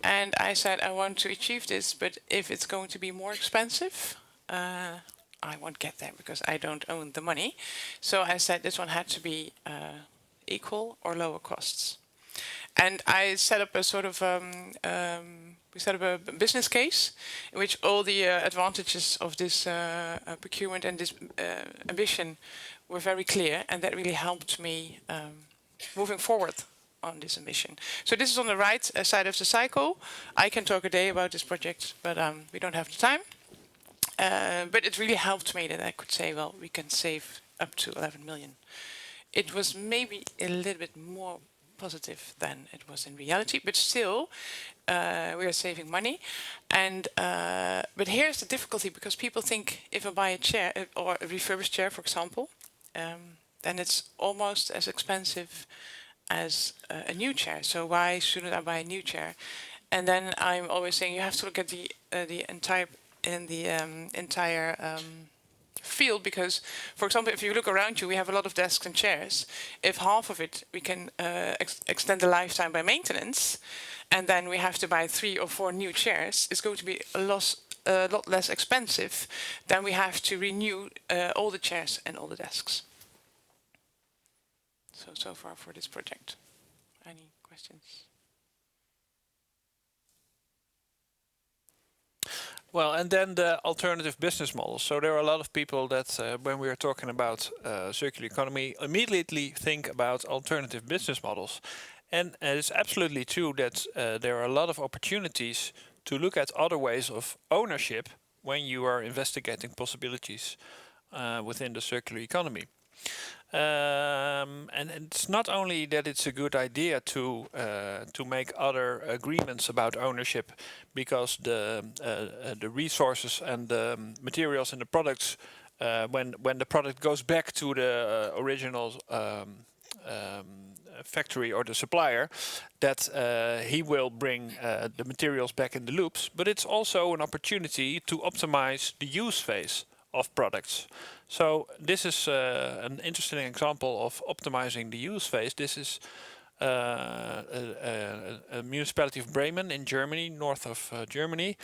And I said, I want to achieve this, but if it's going to be more expensive, I won't get there because I don't own the money. So I said this one had to be equal or lower costs. And I set up a sort of, we set up a business case in which all the advantages of this procurement and this ambition were very clear, and that really helped me moving forward on this ambition. So this is on the right side of the cycle. I can talk a day about this project, but we don't have the time. But it really helped me that I could say, well, we can save up to 11 million. It was maybe a little bit more positive than it was in reality, but still we are saving money. And but here's the difficulty, because people think if I buy a chair or a refurbished chair, for example, then it's almost as expensive as a new chair. So why shouldn't I buy a new chair? And then I'm always saying you have to look at the entire field, because, for example, if you look around you, we have a lot of desks and chairs. If half of it we can extend the lifetime by maintenance, and then we have to buy 3 or 4 new chairs, it's going to be a lot less expensive than we have to renew all the chairs and all the desks. So far for this project. Any questions? Well, and then the alternative business models. So there are a lot of people that, when we are talking about circular economy, immediately think about alternative business models. And it's absolutely true that there are a lot of opportunities to look at other ways of ownership when you are investigating possibilities within the circular economy. And it's not only that it's a good idea to make other agreements about ownership, because the resources and the materials and the products, when the product goes back to the original factory or the supplier, that he will bring the materials back in the loops. But it's also an opportunity to optimize the use phase of products. So this is an interesting example of optimizing the use phase. This is a municipality of Bremen in Germany, north of Germany,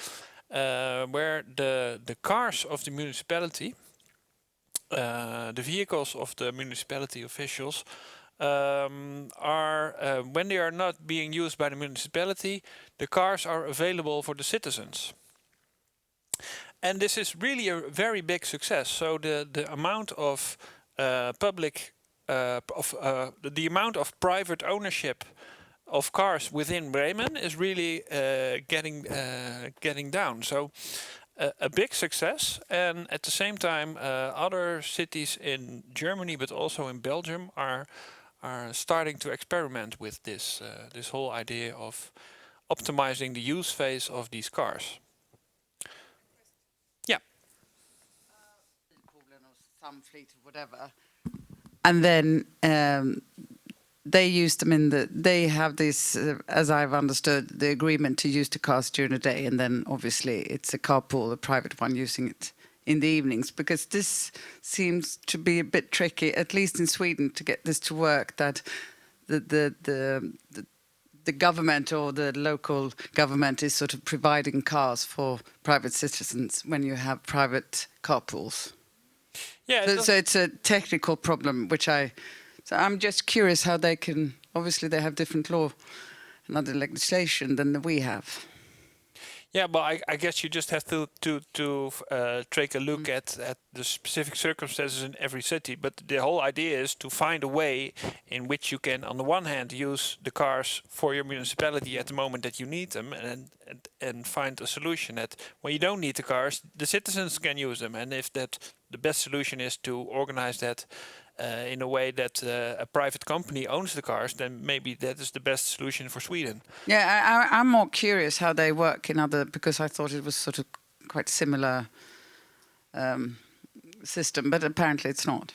where the cars of the municipality, the vehicles of the municipality officials, are when they are not being used by the municipality, the cars are available for the citizens. And this is really a very big success. So the amount of the amount of private ownership of cars within Bremen is really getting down. So a big success, and at the same time, other cities in Germany, but also in Belgium, are starting to experiment with this this whole idea of optimizing the use phase of these cars. Some fleet or whatever, and then they use them they have this, as I've understood, the agreement to use the cars during the day, and then obviously it's a carpool, a private one, using it in the evenings, because this seems to be a bit tricky, at least in Sweden, to get this to work, that the government or the local government is sort of providing cars for private citizens when you have private carpools. Yeah, So it's a technical problem, so I'm just curious how they can. Obviously, they have different law and other legislation than we have. Yeah, but I guess you just have to take a look at the specific circumstances in every city. But the whole idea is to find a way in which you can, on the one hand, use the cars for your municipality at the moment that you need them, and find a solution that when you don't need the cars, the citizens can use them. And if the best solution is to organize that in a way that a private company owns the cars, then maybe that is the best solution for Sweden. Yeah, I'm more curious how they work in other, because I thought it was sort of quite similar system, but apparently it's not.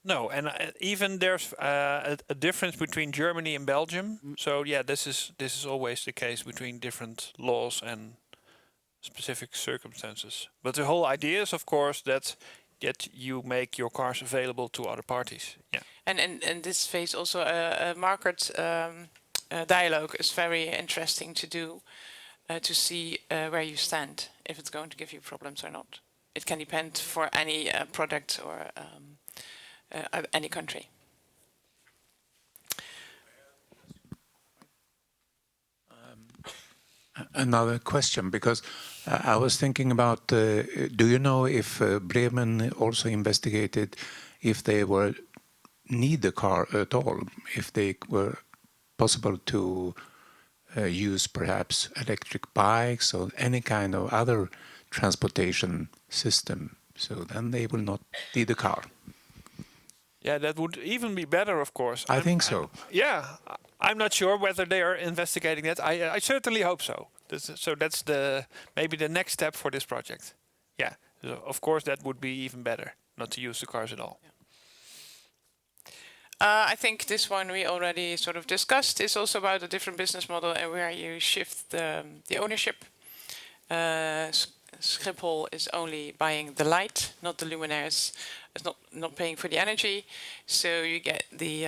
No, and even there's a difference between Germany and Belgium. So yeah, this is always the case between different laws and specific circumstances. But the whole idea is, of course, that you make your cars available to other parties. Yeah. And in this phase also a market dialogue is very interesting to do, to see where you stand, if it's going to give you problems or not. It can depend for any product or any country. Another question, because I was thinking about, do you know if Bremen also investigated if they need the car at all, if they were possible to use perhaps electric bikes or any kind of other transportation system, so then they will not need the car? Yeah, that would even be better, of course. I think so. I'm not sure whether they are investigating that. I certainly hope so. So that's maybe the next step for this project. Yeah, so of course that would be even better, not to use the cars at all. I think this one we already sort of discussed. It's also about a different business model and where you shift the ownership. Schiphol is only buying the light, not the luminaires. It's not paying for the energy. So you get the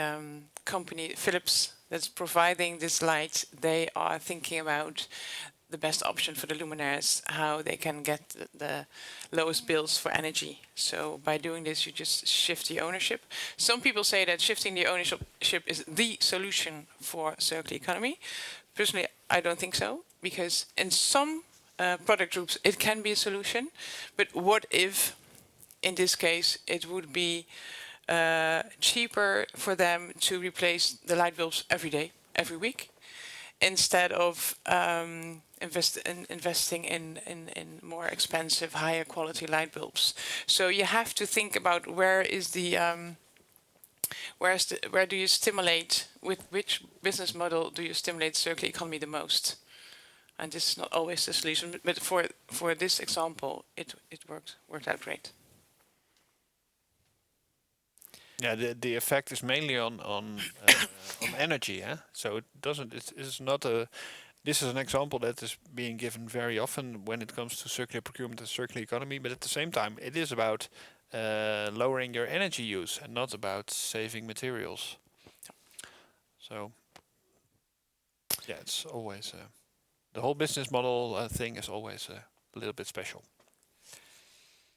company Philips that's providing this light. They are thinking about the best option for the luminaires, how they can get the lowest bills for energy. So by doing this, you just shift the ownership. Some people say that shifting the ownership is the solution for circular economy. Personally, I don't think so, because in some product groups, it can be a solution. But what if, in this case, it would be cheaper for them to replace the light bulbs every day, every week, instead of investing in more expensive, higher quality light bulbs? So you have to think about where do you stimulate, with which business model do you stimulate circular economy the most? And this is not always the solution, but for this example, it worked out great. Yeah, the effect is mainly on energy. So it doesn't. It's not a. This is an example that is being given very often when it comes to circular procurement and circular economy. But at the same time, it is about lowering your energy use and not about saving materials. So yeah, it's always the whole business model thing is always a little bit special.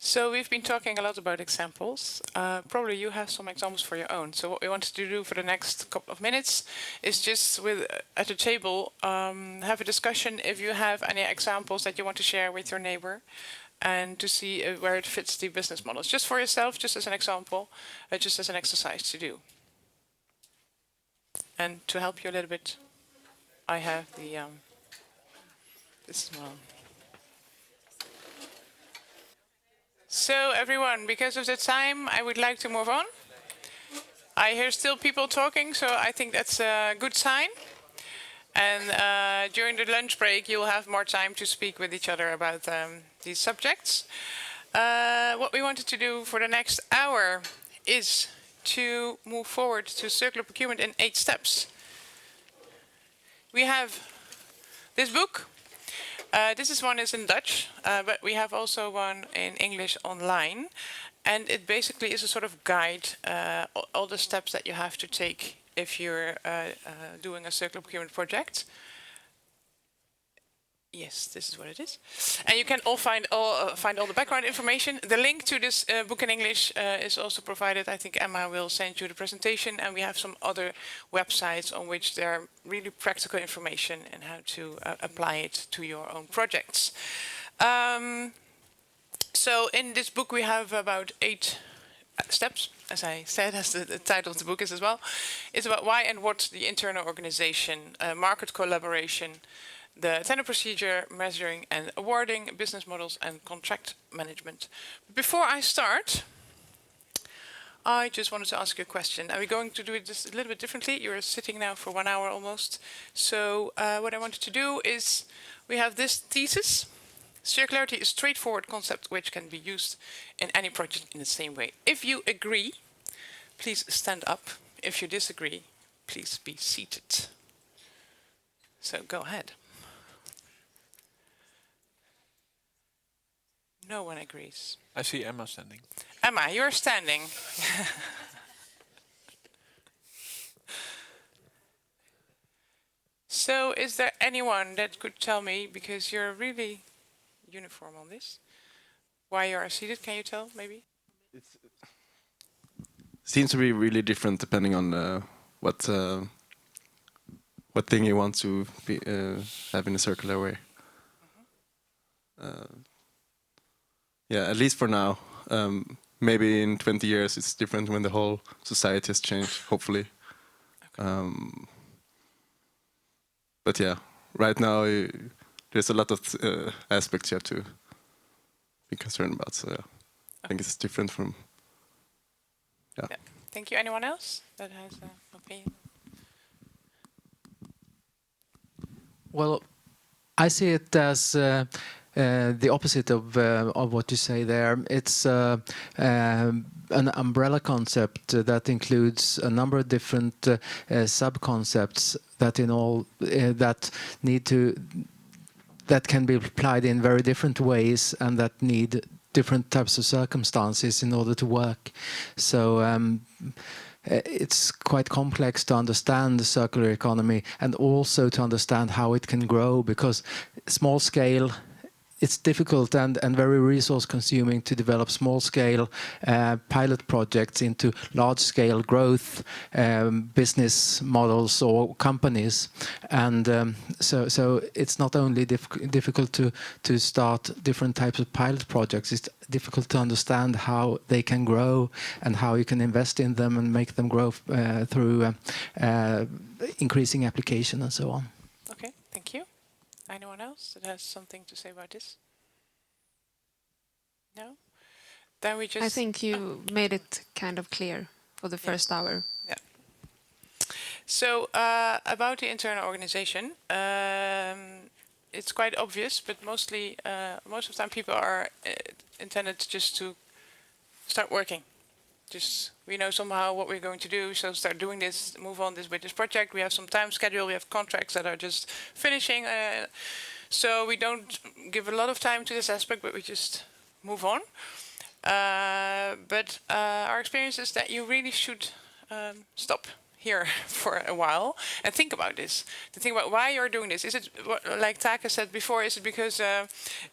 So we've been talking a lot about examples. Probably you have some examples for your own. So what we wanted to do for the next couple of minutes is just at the table have a discussion if you have any examples that you want to share with your neighbor, and to see where it fits the business models. Just for yourself, just as an example, just as an exercise to do. And to help you a little bit, I have the business model. So everyone, because of the time, I would like to move on. I hear still people talking, so I think that's a good sign. And during the lunch break, you'll have more time to speak with each other about these subjects. What we wanted to do for the next hour is to move forward to circular procurement in 8 steps. We have this book, This is one is in Dutch, but we have also one in English online. And it basically is a sort of guide, all the steps that you have to take if you're doing a circular procurement project. Yes, this is what it is. And you can all find all the background information. The link to this book in English is also provided. I think Emma will send you the presentation. And we have some other websites on which there are really practical information and how to apply it to your own projects. So in this book we have about 8 steps, as I said, as the title of the book is as well. It's about why and what the internal organization, market collaboration, the tender procedure, measuring and awarding, business models and contract management. Before I start, I just wanted to ask you a question. Are we going to do it just a little bit differently? You're sitting now for 1 hour almost. So what I wanted to do is, we have this thesis. Circularity is a straightforward concept which can be used in any project in the same way. If you agree, please stand up. If you disagree, please be seated. So go ahead. No one agrees. I see Emma standing. Emma, you're standing. So is there anyone that could tell me, because you're really uniform on this, why you are seated? Can you tell, maybe? It seems to be really different depending on what thing you want to be, have in a circular way. Yeah, at least for now. Maybe in 20 years it's different when the whole society has changed, hopefully. Okay. But yeah, right now there's a lot of aspects you have to be concerned about. So yeah, I think it's different from. Yeah. Thank you. Anyone else that has an opinion? Well, I see it as the opposite of what you say there. It's an umbrella concept that includes a number of different sub-concepts that that can be applied in very different ways and that need different types of circumstances in order to work. So it's quite complex to understand the circular economy and also to understand how it can grow, because small scale, it's difficult and very resource consuming to develop small scale pilot projects into large scale growth business models or companies. And so it's not only difficult to start different types of pilot projects, it's difficult to understand how they can grow and how you can invest in them and make them grow through increasing application and so on. Okay, thank you. Anyone else that has something to say about this? No? Then we just... I think you made it kind of clear for the first hour. Yeah. So about the internal organization, it's quite obvious, but most of the time people are intended just to start working. Just, we know somehow what we're going to do, so start doing this, move on with this project. We have some time schedule, we have contracts that are just finishing. So we don't give a lot of time to this aspect, but we just move on. But our experience is that you really should stop here for a while and think about this. To think about why you're doing this. Is it, like Taka said before, is it because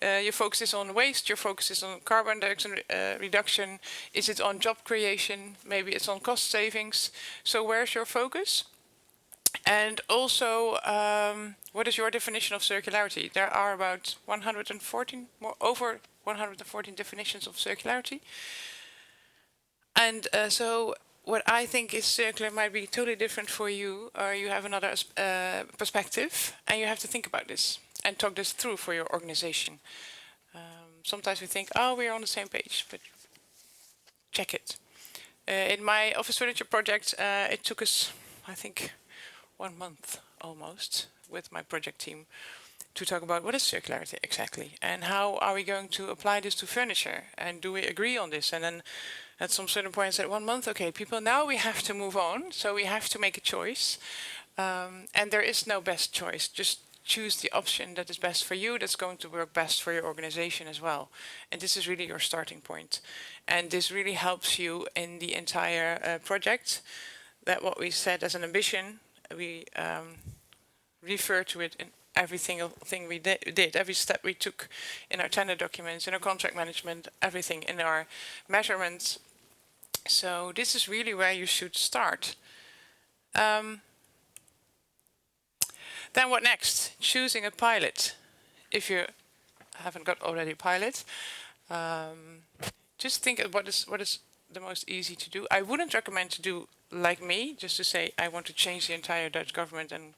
your focus is on waste, your focus is on carbon dioxide reduction? Is it on job creation? Maybe it's on cost savings. So where's your focus? And also, what is your definition of circularity? There are about 114, over 114 definitions of circularity. And so what I think is circular might be totally different for you, or you have another perspective, and you have to think about this and talk this through for your organization. Sometimes we think, oh, we're on the same page, but check it. In my office furniture project, it took us, I think, 1 month almost with my project team to talk about what is circularity exactly and how are we going to apply this to furniture and do we agree on this. And then at some certain point I said 1 month, okay, people, now we have to move on, so we have to make a choice. And there is no best choice. Just choose the option that is best for you, that's going to work best for your organization as well. And this is really your starting point. And this really helps you in the entire project. That what we said as an ambition, we refer to it in every single thing we did, every step we took in our tender documents, in our contract management, everything in our measurements. So this is really where you should start. Then what next? Choosing a pilot. If you haven't got already a pilot, just think of what is the most easy to do. I wouldn't recommend to do like me, just to say I want to change the entire Dutch government and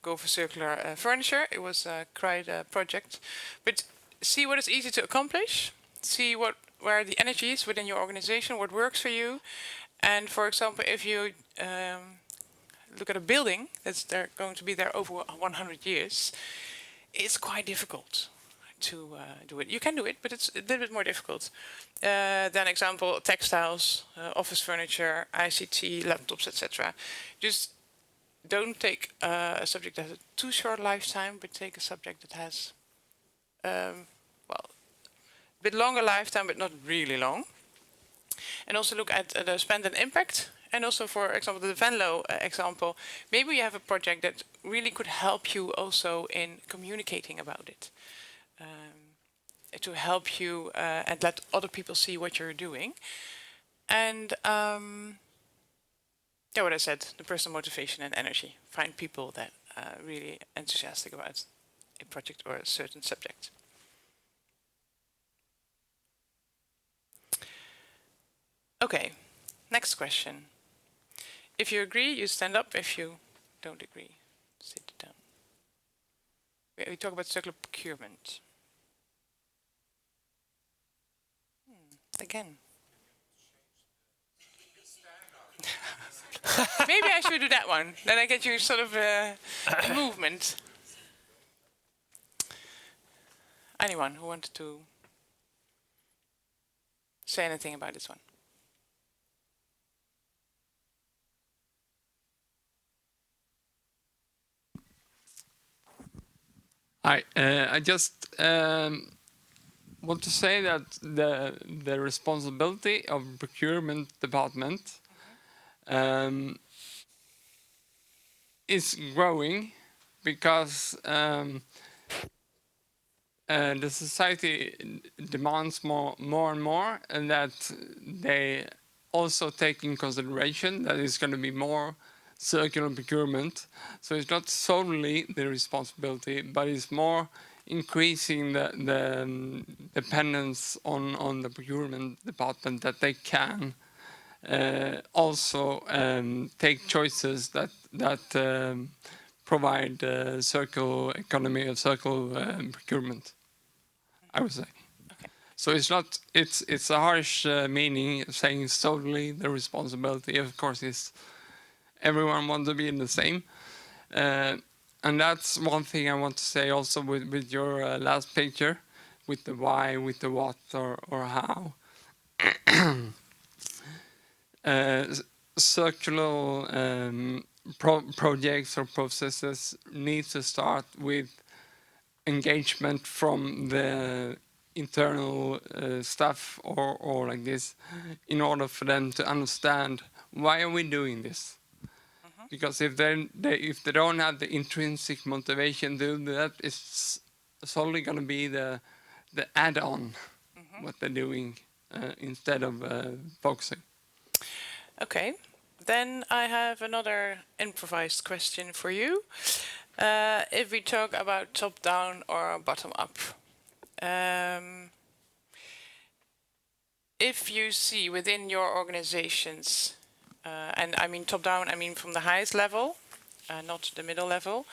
go for circular furniture. It was quite a project, but see what is easy to accomplish. See where the energy is within your organization, what works for you. And for example, if you look at a building that's going to be there over 100 years, it's quite difficult to do it. You can do it, but it's a little bit more difficult. Then example, textiles, office furniture, ICT, laptops, etc. Just don't take a subject that has a too short lifetime, but take a subject that has, well, a bit longer lifetime, but not really long. And also look at the spend and impact. And also, for example, the Venlo example, maybe you have a project that really could help you also in communicating about it. To help you and let other people see what you're doing. And yeah, what I said, the personal motivation and energy. Find people that are really enthusiastic about a project or a certain subject. Okay, next question. If you agree, you stand up. If you don't agree, sit down. We talk about circular procurement. Again. Maybe I should do that one. Then I get you sort of a movement. Anyone who wanted to say anything about this one? I just want to say that the responsibility of procurement department is growing because the society demands more and more, and that they also take in consideration that it's going to be more circular procurement. So it's not solely the responsibility, but it's more increasing the dependence on the procurement department, that they can also take choices that provide circular economy or circular procurement, I would say. Okay. So it's a harsh meaning saying solely the responsibility. Of course, is everyone wants to be in the same. And that's one thing I want to say also with your last picture, with the why, with the what, or how. Circular projects or processes need to start with engagement from the internal staff or like this, in order for them to understand why are we doing this. Because if they don't have the intrinsic motivation to do that, it's solely going to be the add-on what they're doing instead of focusing. Okay, then I have another improvised question for you. If we talk about top-down or bottom-up, if you see within your organizations, and I mean top-down, I mean from the highest level, not the middle level,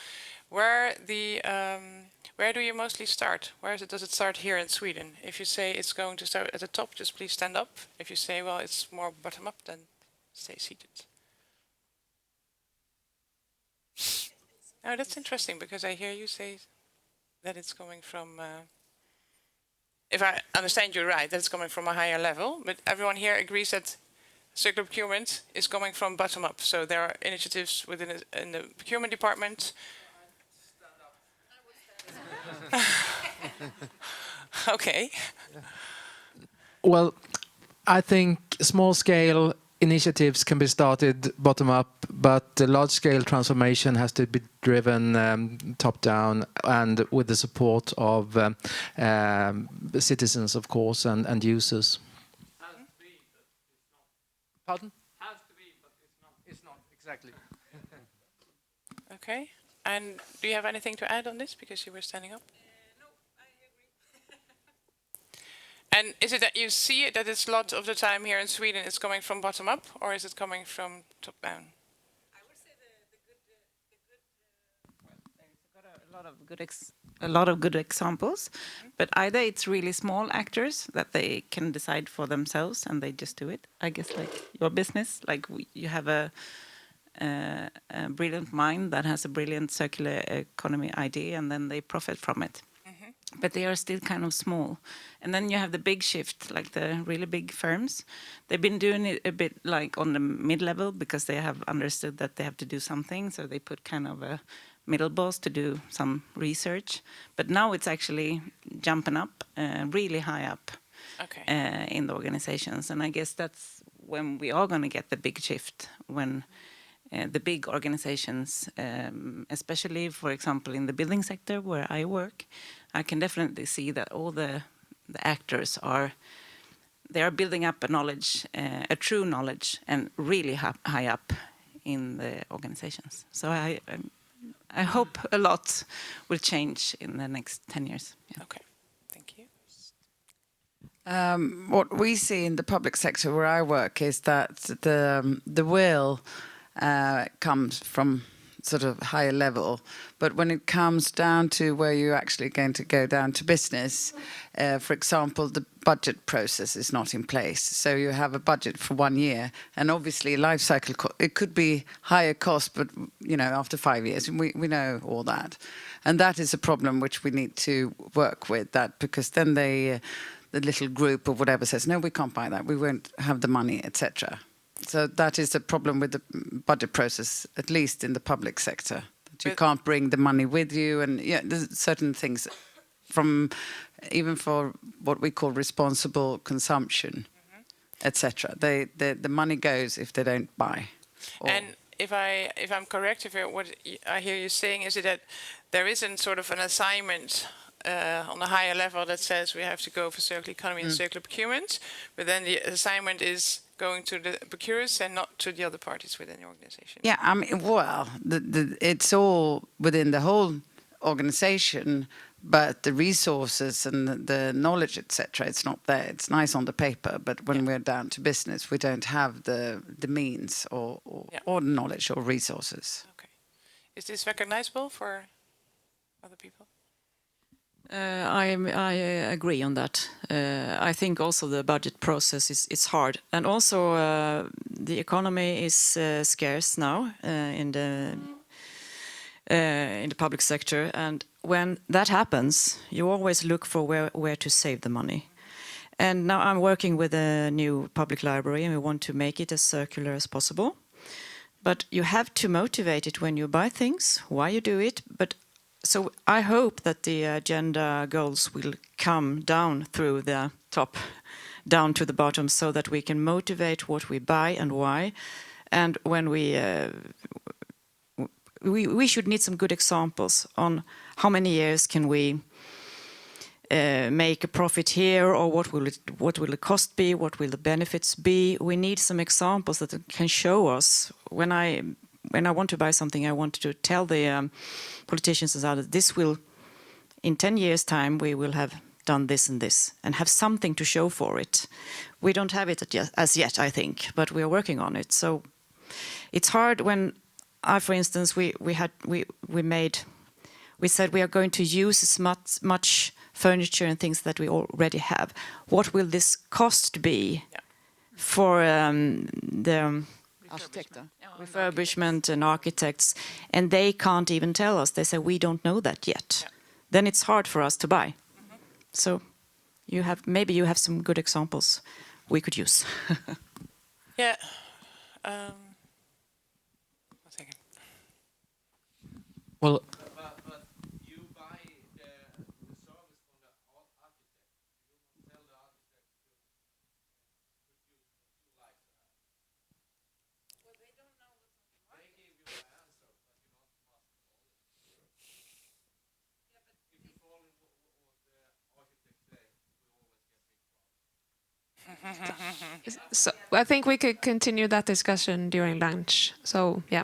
where do you mostly start? Does it start here in Sweden? If you say it's going to start at the top, just please stand up. If you say, well, it's more bottom-up, then stay seated. Oh, that's interesting, because I hear you say that it's coming from, if I understand you right, that it's coming from a higher level, but everyone here agrees that circular procurement is coming from bottom up. So there are initiatives within in the procurement department. Okay. Well, I think small-scale initiatives can be started bottom-up, but the large-scale transformation has to be driven top-down and with the support of citizens, of course, and users. Pardon? Has to be, but it's not exactly. Okay. And do you have anything to add on this, because you were standing up? No, I agree. And is it that you see it, that it's a lot of the time here in Sweden it's coming from bottom up, or is it coming from top down? I would say there's a lot of good examples, but either it's really small actors that they can decide for themselves and they just do it. I guess like your business, like you have a brilliant mind that has a brilliant circular economy idea, and then they profit from it. But they are still kind of small. And then you have the big shift, like the really big firms. They've been doing it a bit like on the mid-level because they have understood that they have to do something. So they put kind of a middle boss to do some research. But now it's actually jumping up, really high up in the organizations. And I guess that's when we are going to get the big shift, when the big organizations, especially, for example, in the building sector where I work, I can definitely see that all the actors are building up a knowledge, a true knowledge, and really high up in the organizations. So I hope a lot will change in the next 10 years. Yeah. Okay, thank you. What we see in the public sector where I work is that the will comes from sort of higher level, but when it comes down to where you're actually going to go down to business, for example, the budget process is not in place. So you have a budget for 1 year, and obviously life cycle, it could be higher cost, but after 5 years, we know all that. And that is a problem which we need to work with, that because then the little group or whatever says, no, we can't buy that, we won't have the money, etc. So that is the problem with the budget process, at least in the public sector. That you can't bring the money with you, and there's certain things even for what we call responsible consumption, etc. The money goes if they don't buy. And if I'm correct, what I hear you saying is that there isn't sort of an assignment on a higher level that says we have to go for circular economy and circular procurement, but then the assignment is going to the procurers and not to the other parties within the organization. Yeah, I mean, well, it's all within the whole organization, but the resources and the knowledge, etc., it's not there. It's nice on the paper, but when we're down to business, we don't have the means or knowledge or resources. Okay. Is this recognizable for other people? I agree on that. I think also the budget process is hard, and also the economy is scarce now in the public sector. And when that happens, you always look for where to save the money. And now I'm working with a new public library, and we want to make it as circular as possible. But you have to motivate it when you buy things, why you do it. But so I hope that the agenda goals will come down through the top, down to the bottom, so that we can motivate what we buy and why. And when we should need some good examples on how many years can we make a profit here, or what will the cost be, what will the benefits be. We need some examples that can show us. When I want to buy something, I want to tell the politicians that this will, in 10 years' time, we will have done this and this, and have something to show for it. We don't have it as yet, I think, but we are working on it. So it's hard when for instance, we said we are going to use as much furniture and things that we already have. What will this cost be for the refurbishment and architects? And they can't even tell us. They say we don't know that yet. Yeah. Then it's hard for us to buy. So maybe you have some good examples we could use. Yeah. Well, but you buy So I think we could continue that discussion during lunch. So yeah.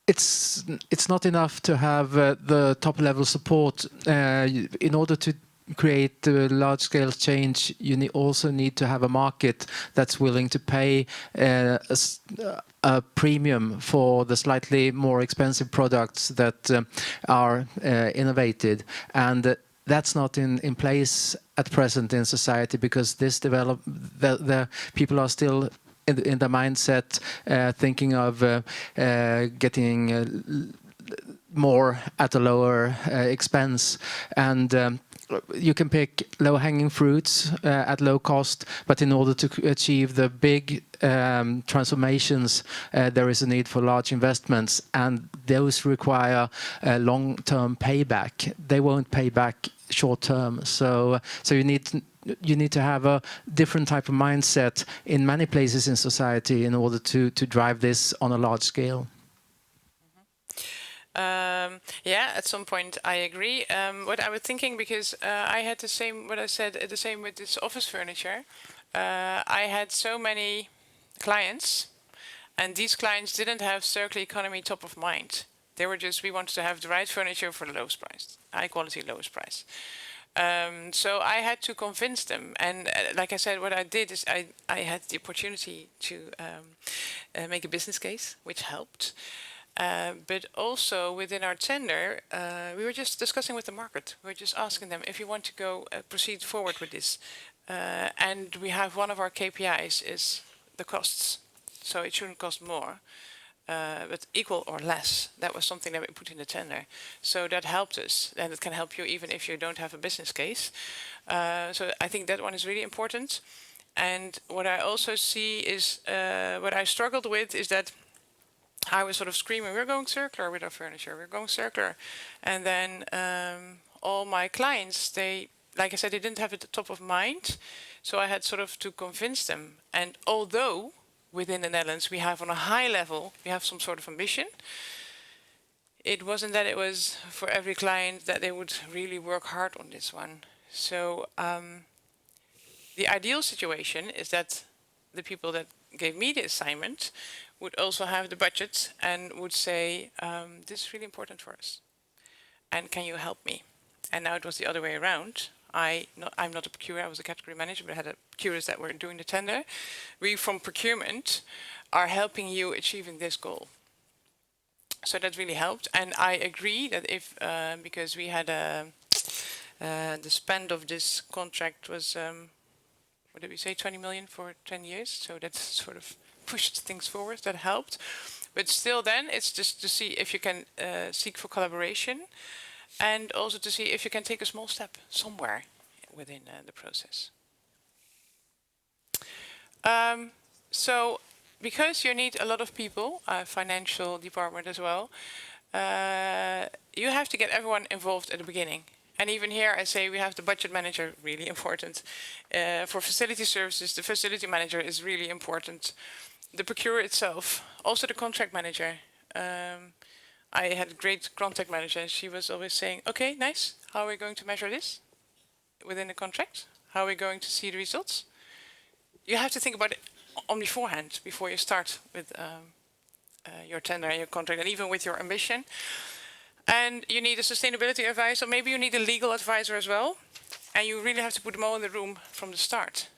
It's not enough to have the top level support. In order to create large scale change, you also need to have a market that's willing to pay a premium for the slightly more expensive products that are innovated, and that's not in place at present in society, because the people are still in the mindset thinking of getting more at a lower expense, and you can pick low-hanging fruits at low cost, but in order to achieve the big transformations, there is a need for large investments, and those require long-term payback. They won't pay back short-term, so you need to have a different type of mindset in many places in society in order to drive this on a large scale. Yeah, at some point I agree. What I was thinking, because I had the same, what I said, the same with this office furniture. I had so many clients, and these clients didn't have circular economy top of mind. They were just, we wanted to have the right furniture for the lowest price, high quality, lowest price. So I had to convince them, and like I said, what I did is I had the opportunity to make a business case, which helped. But also within our tender, we were just discussing with the market. We were just asking them if you want to go proceed forward with this. And we have one of our KPIs is the costs. So it shouldn't cost more, but equal or less. That was something that we put in the tender. So that helped us, and it can help you even if you don't have a business case. So I think that one is really important. And what I also see is, what I struggled with is that I was sort of screaming, we're going circular with our furniture, we're going circular. And then all my clients, they, like I said, they didn't have it at the top of mind. So I had sort of to convince them. And although within the Netherlands we have on a high level, we have some sort of ambition, it wasn't that it was for every client that they would really work hard on this one. So the ideal situation is that the people that gave me the assignment would also have the budget and would say, this is really important for us. And can you help me? And now it was the other way around. I'm not a procurer, I was a category manager, but I had procurers that were doing the tender. We from procurement are helping you achieving this goal. So that really helped. And I agree that if, because we had the spend of this contract was, what did we say, 20 million for 10 years? So that sort of pushed things forward, that helped. But still then, it's just to see if you can seek for collaboration, and also to see if you can take a small step somewhere within the process. So because you need a lot of people, financial department as well, you have to get everyone involved at the beginning. And even here I say we have the budget manager, really important. For facility services, the facility manager is really important. The procurer itself, also the contract manager. I had a great contract manager, and she was always saying, okay, nice, how are we going to measure this within the contract? How are we going to see the results? You have to think about it on beforehand, before you start with your tender and your contract, and even with your ambition. And you need a sustainability advisor, maybe you need a legal advisor as well, and you really have to put them all in the room from the start.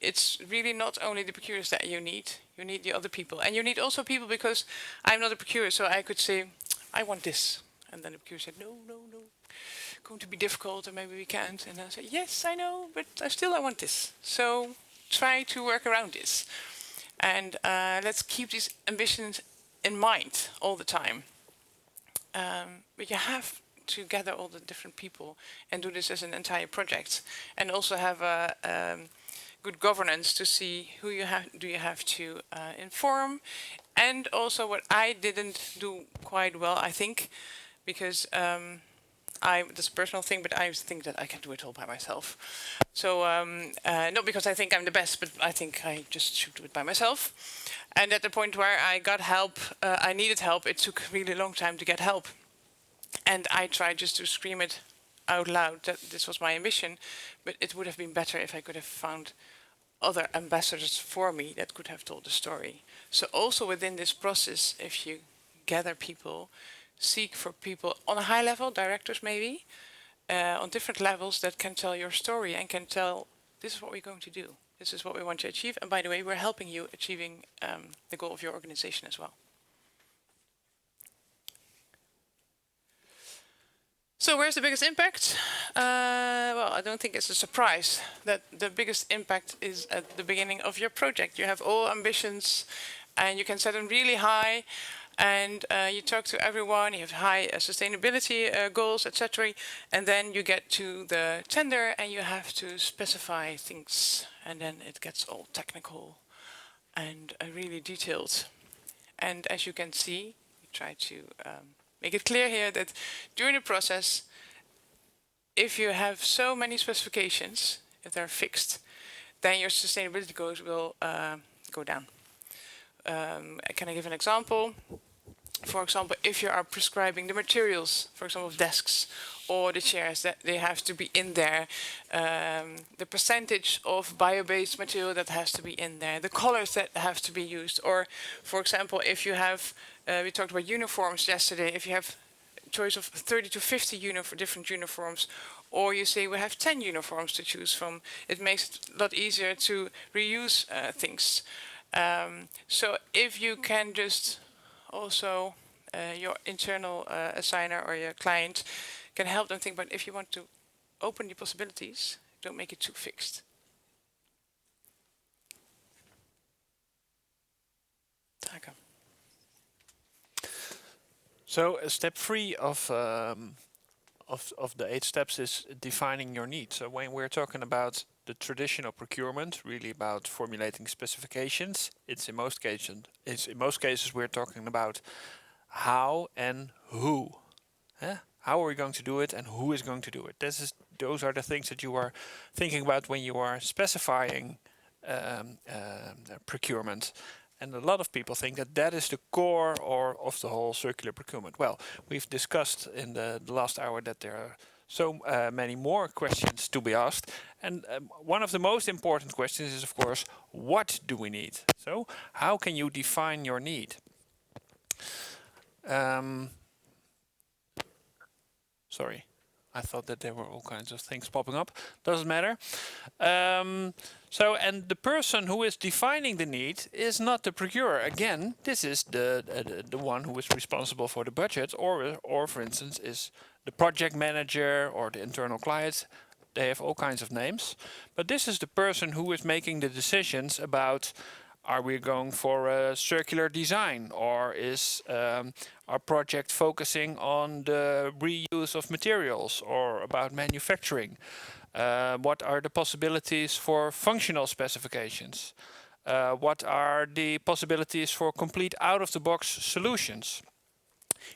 It's really not only the procurers that you need the other people. And you need also people, because I'm not a procurer, so I could say, I want this. And then the procurer said, no, going to be difficult, and maybe we can't. And I said, yes, I know, but I want this. So try to work around this. And let's keep these ambitions in mind all the time. But you have to gather all the different people and do this as an entire project. And also have a good governance to see who you have to inform. And also what I didn't do quite well, I think, because this is a personal thing, but I think that I can do it all by myself. So not because I think I'm the best, but I think I just should do it by myself. And at the point where I got help, I needed help, it took really a long time to get help. And I tried just to scream it out loud that this was my ambition, but it would have been better if I could have found other ambassadors for me that could have told the story. So also within this process, if you gather people, seek for people on a high level, directors maybe, on different levels that can tell your story and can tell, this is what we're going to do. This is what we want to achieve. And by the way, we're helping you achieving the goal of your organization as well. So where's the biggest impact? Well, I don't think it's a surprise that the biggest impact is at the beginning of your project. You have all ambitions and you can set them really high, and you talk to everyone, you have high sustainability goals, etc. And then you get to the tender and you have to specify things, and then it gets all technical and really detailed. And as you can see, we try to make it clear here that during the process, if you have so many specifications, if they're fixed, then your sustainability goals will go down. Can I give an example? For example, if you are prescribing the materials, for example, of desks or the chairs, that they have to be in there, the percentage of bio-based material that has to be in there, the colors that have to be used, or, for example, if you have, we talked about uniforms yesterday, if you have a choice of 30 to 50 different uniforms, or you say we have 10 uniforms to choose from, it makes it a lot easier to reuse things. So if you can just also, your internal assigner or your client can help them think about, if you want to open the possibilities, don't make it too fixed. Okay. So step 3 of the 8 steps is defining your need. So when we're talking about the traditional procurement, really about formulating specifications, it's in most cases we're talking about how and who. How are we going to do it and who is going to do it? Those are the things that you are thinking about when you are specifying procurement. And a lot of people think that that is the core of the whole circular procurement. Well, we've discussed in the last hour that there are so many more questions to be asked. And one of the most important questions is, of course, what do we need? So how can you define your need? Sorry, I thought that there were all kinds of things popping up. Doesn't matter. And the person who is defining the need is not the procurer. Again, this is the one who is responsible for the budget, or for instance, is the project manager or the internal client. They have all kinds of names. But this is the person who is making the decisions about, are we going for a circular design, or is our project focusing on the reuse of materials, or about manufacturing? What are the possibilities for functional specifications? What are the possibilities for complete out-of-the-box solutions?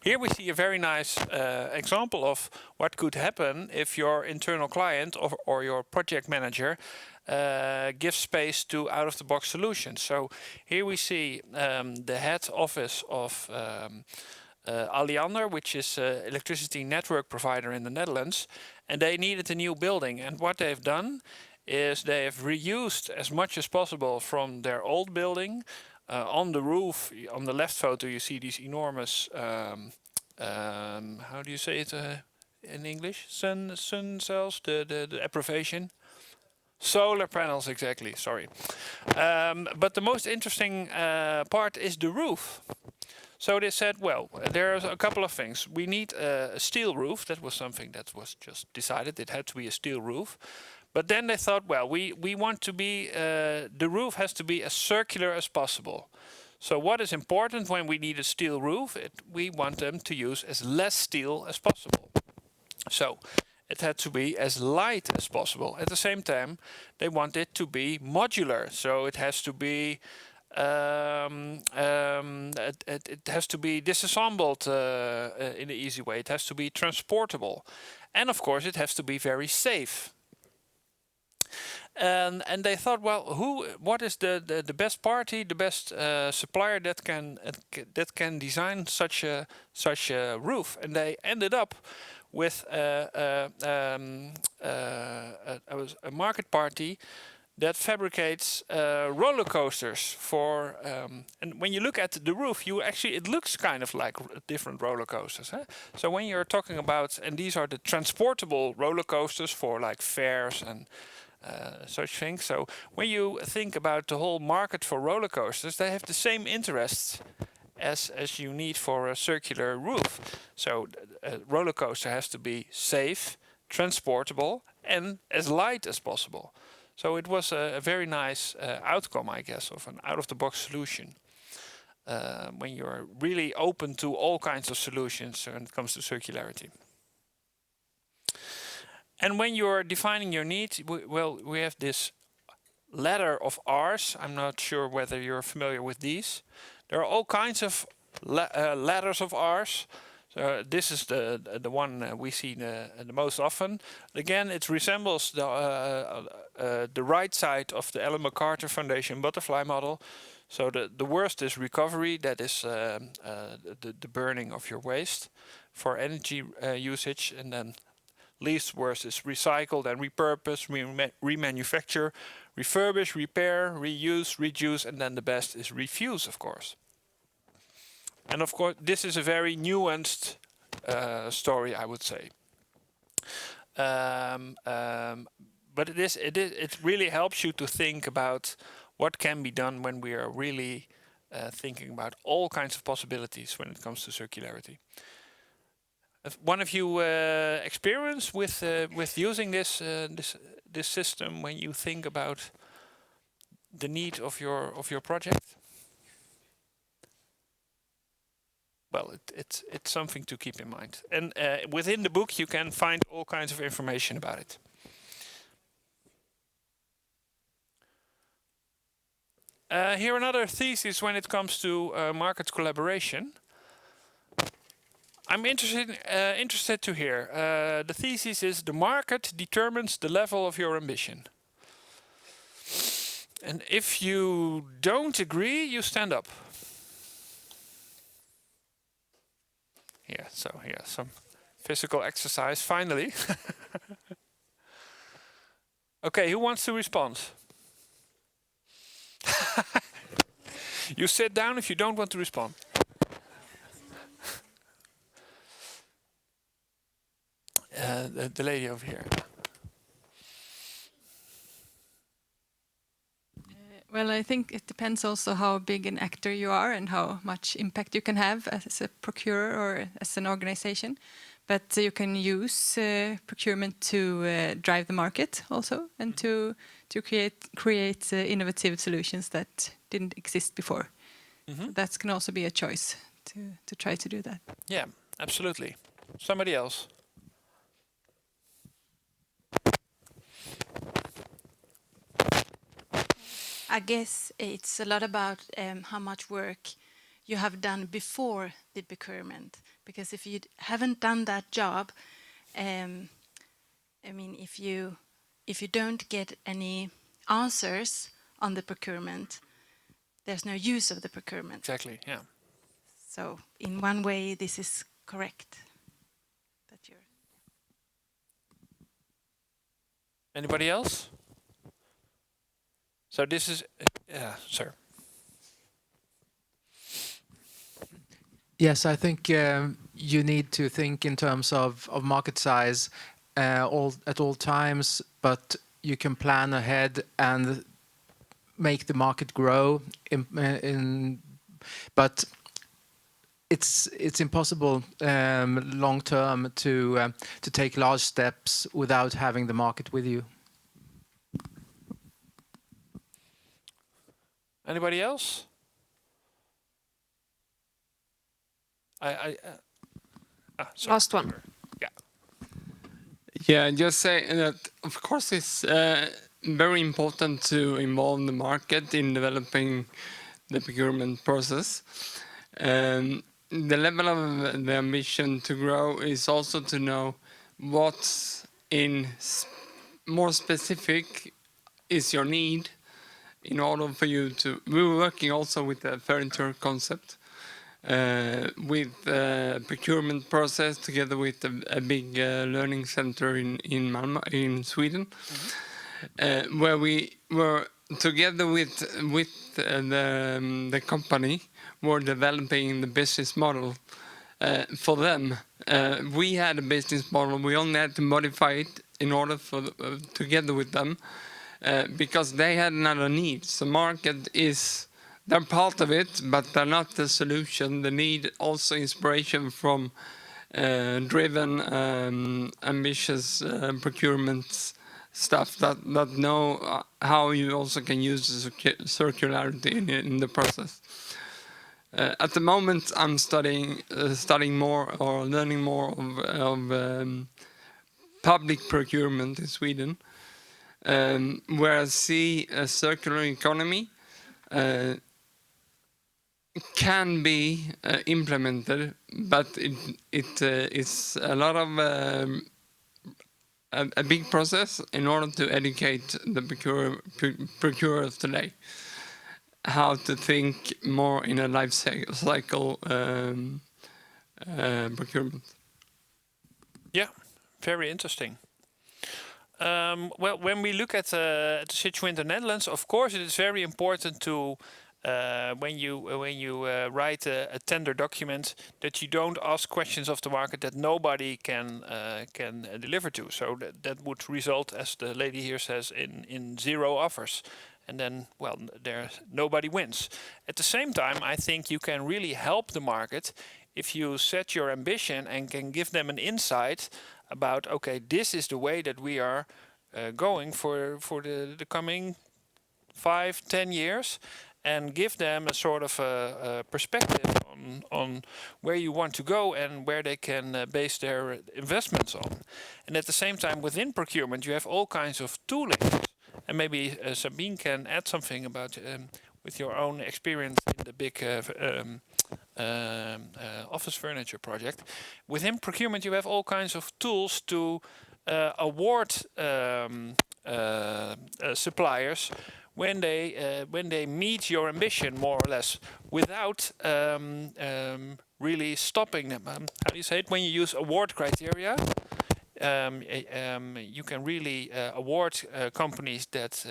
Here we see a very nice example of what could happen if your internal client or your project manager gives space to out-of-the-box solutions. So here we see the head office of Alliander, which is an electricity network provider in the Netherlands, and they needed a new building. And what they've done is they have reused as much as possible from their old building. On the roof, on the left photo, you see these enormous, how do you say it in English? Sun cells, the abbreviation. Solar panels, exactly, sorry. But the most interesting part is the roof. So they said, well, there's a couple of things. We need a steel roof. That was something that was just decided. It had to be a steel roof. But then they thought, well, we want to be, the roof has to be as circular as possible. So what is important when we need a steel roof? We want them to use as less steel as possible. So it had to be as light as possible. At the same time, they want it to be modular. So it has to be it has to be disassembled in an easy way. It has to be transportable, and of course, it has to be very safe. And they thought, well, what is the best party, the best supplier that can design such a roof? And they ended up with a market party that fabricates roller coasters for. And when you look at the roof, it looks kind of like different roller coasters. Huh? So when you're talking about, and these are the transportable roller coasters for like fairs and such things. So when you think about the whole market for roller coasters, they have the same interests as you need for a circular roof. So a roller coaster has to be safe, transportable, and as light as possible. So it was a very nice outcome, I guess, of an out-of-the-box solution. When you're really open to all kinds of solutions when it comes to circularity. And when you're defining your needs, we have this ladder of R's. I'm not sure whether you're familiar with these. There are all kinds of ladders of R's. So this is the one we see the most often. Again, it resembles the right side of the Ellen MacArthur Foundation butterfly model. So the worst is recovery, that is the burning of your waste for energy usage, and then least worst is recycle, then repurpose, remanufacture, refurbish, repair, reuse, reduce, and then the best is refuse, of course. And of course, this is a very nuanced story, I would say. But it really helps you to think about what can be done when we are really thinking about all kinds of possibilities when it comes to circularity. Have one of you experience with using this system when you think about the need of your project? Well, it's something to keep in mind. And within the book, you can find all kinds of information about it. Here another thesis when it comes to market collaboration. I'm interested to hear. The thesis is the market determines the level of your ambition. And if you don't agree, you stand up. Yeah, so yeah, some physical exercise finally. Okay, who wants to respond? You sit down if you don't want to respond. The lady over here. Well, I think it depends also how big an actor you are and how much impact you can have as a procurer or as an organization. But you can use procurement to drive the market also, and to create innovative solutions that didn't exist before. So that can also be a choice to try to do that. Yeah, absolutely. Somebody else. I guess it's a lot about how much work you have done before the procurement. Because if you haven't done that job, I mean, if you don't get any answers on the procurement, there's no use of the procurement. Exactly, yeah. So in one way, this is correct. That you're... Anybody else? So this is, sir. Yes, I think you need to think in terms of market size at all times, but you can plan ahead and make the market grow. But it's impossible long term to take large steps without having the market with you. Anybody else? Last one. Yeah. Yeah, just say that of course it's very important to involve the market in developing the procurement process. The level of the ambition to grow is also to know what in more specific is your need in order for you to... We're working also with the furniture concept. with procurement process together with a big learning center in Malmö, in Sweden, where we were together with the company were developing the business model for them. We had a business model. We only had to modify it in order for together with them because they had another needs. The market is. They're part of it, but they're not the solution. They need also inspiration from driven, ambitious procurement stuff that know how you also can use the circularity in the process. At the moment, I'm studying more or learning more of public procurement in Sweden, where I see a circular economy can be implemented, but it's a lot of a big process in order to educate the procurers today how to think more in a life cycle procurement. Yeah, very interesting. Well, when we look at the situation in the Netherlands, of course, it is very important to when you write a tender document that you don't ask questions of the market that nobody can deliver to. So that would result, as the lady here says, in zero offers, and then nobody wins. At the same time, I think you can really help the market if you set your ambition and can give them an insight about, okay, this is the way that we are going for the coming 5-10 years, and give them a sort of a perspective on where you want to go and where they can base their investments on. And at the same time, within procurement, you have all kinds of tooling. And maybe Sabine can add something about with your own experience in the big office furniture project. Within procurement, you have all kinds of tools to award suppliers when they meet your ambition more or less, without really stopping them. How do you say it? When you use award criteria, you can really award companies that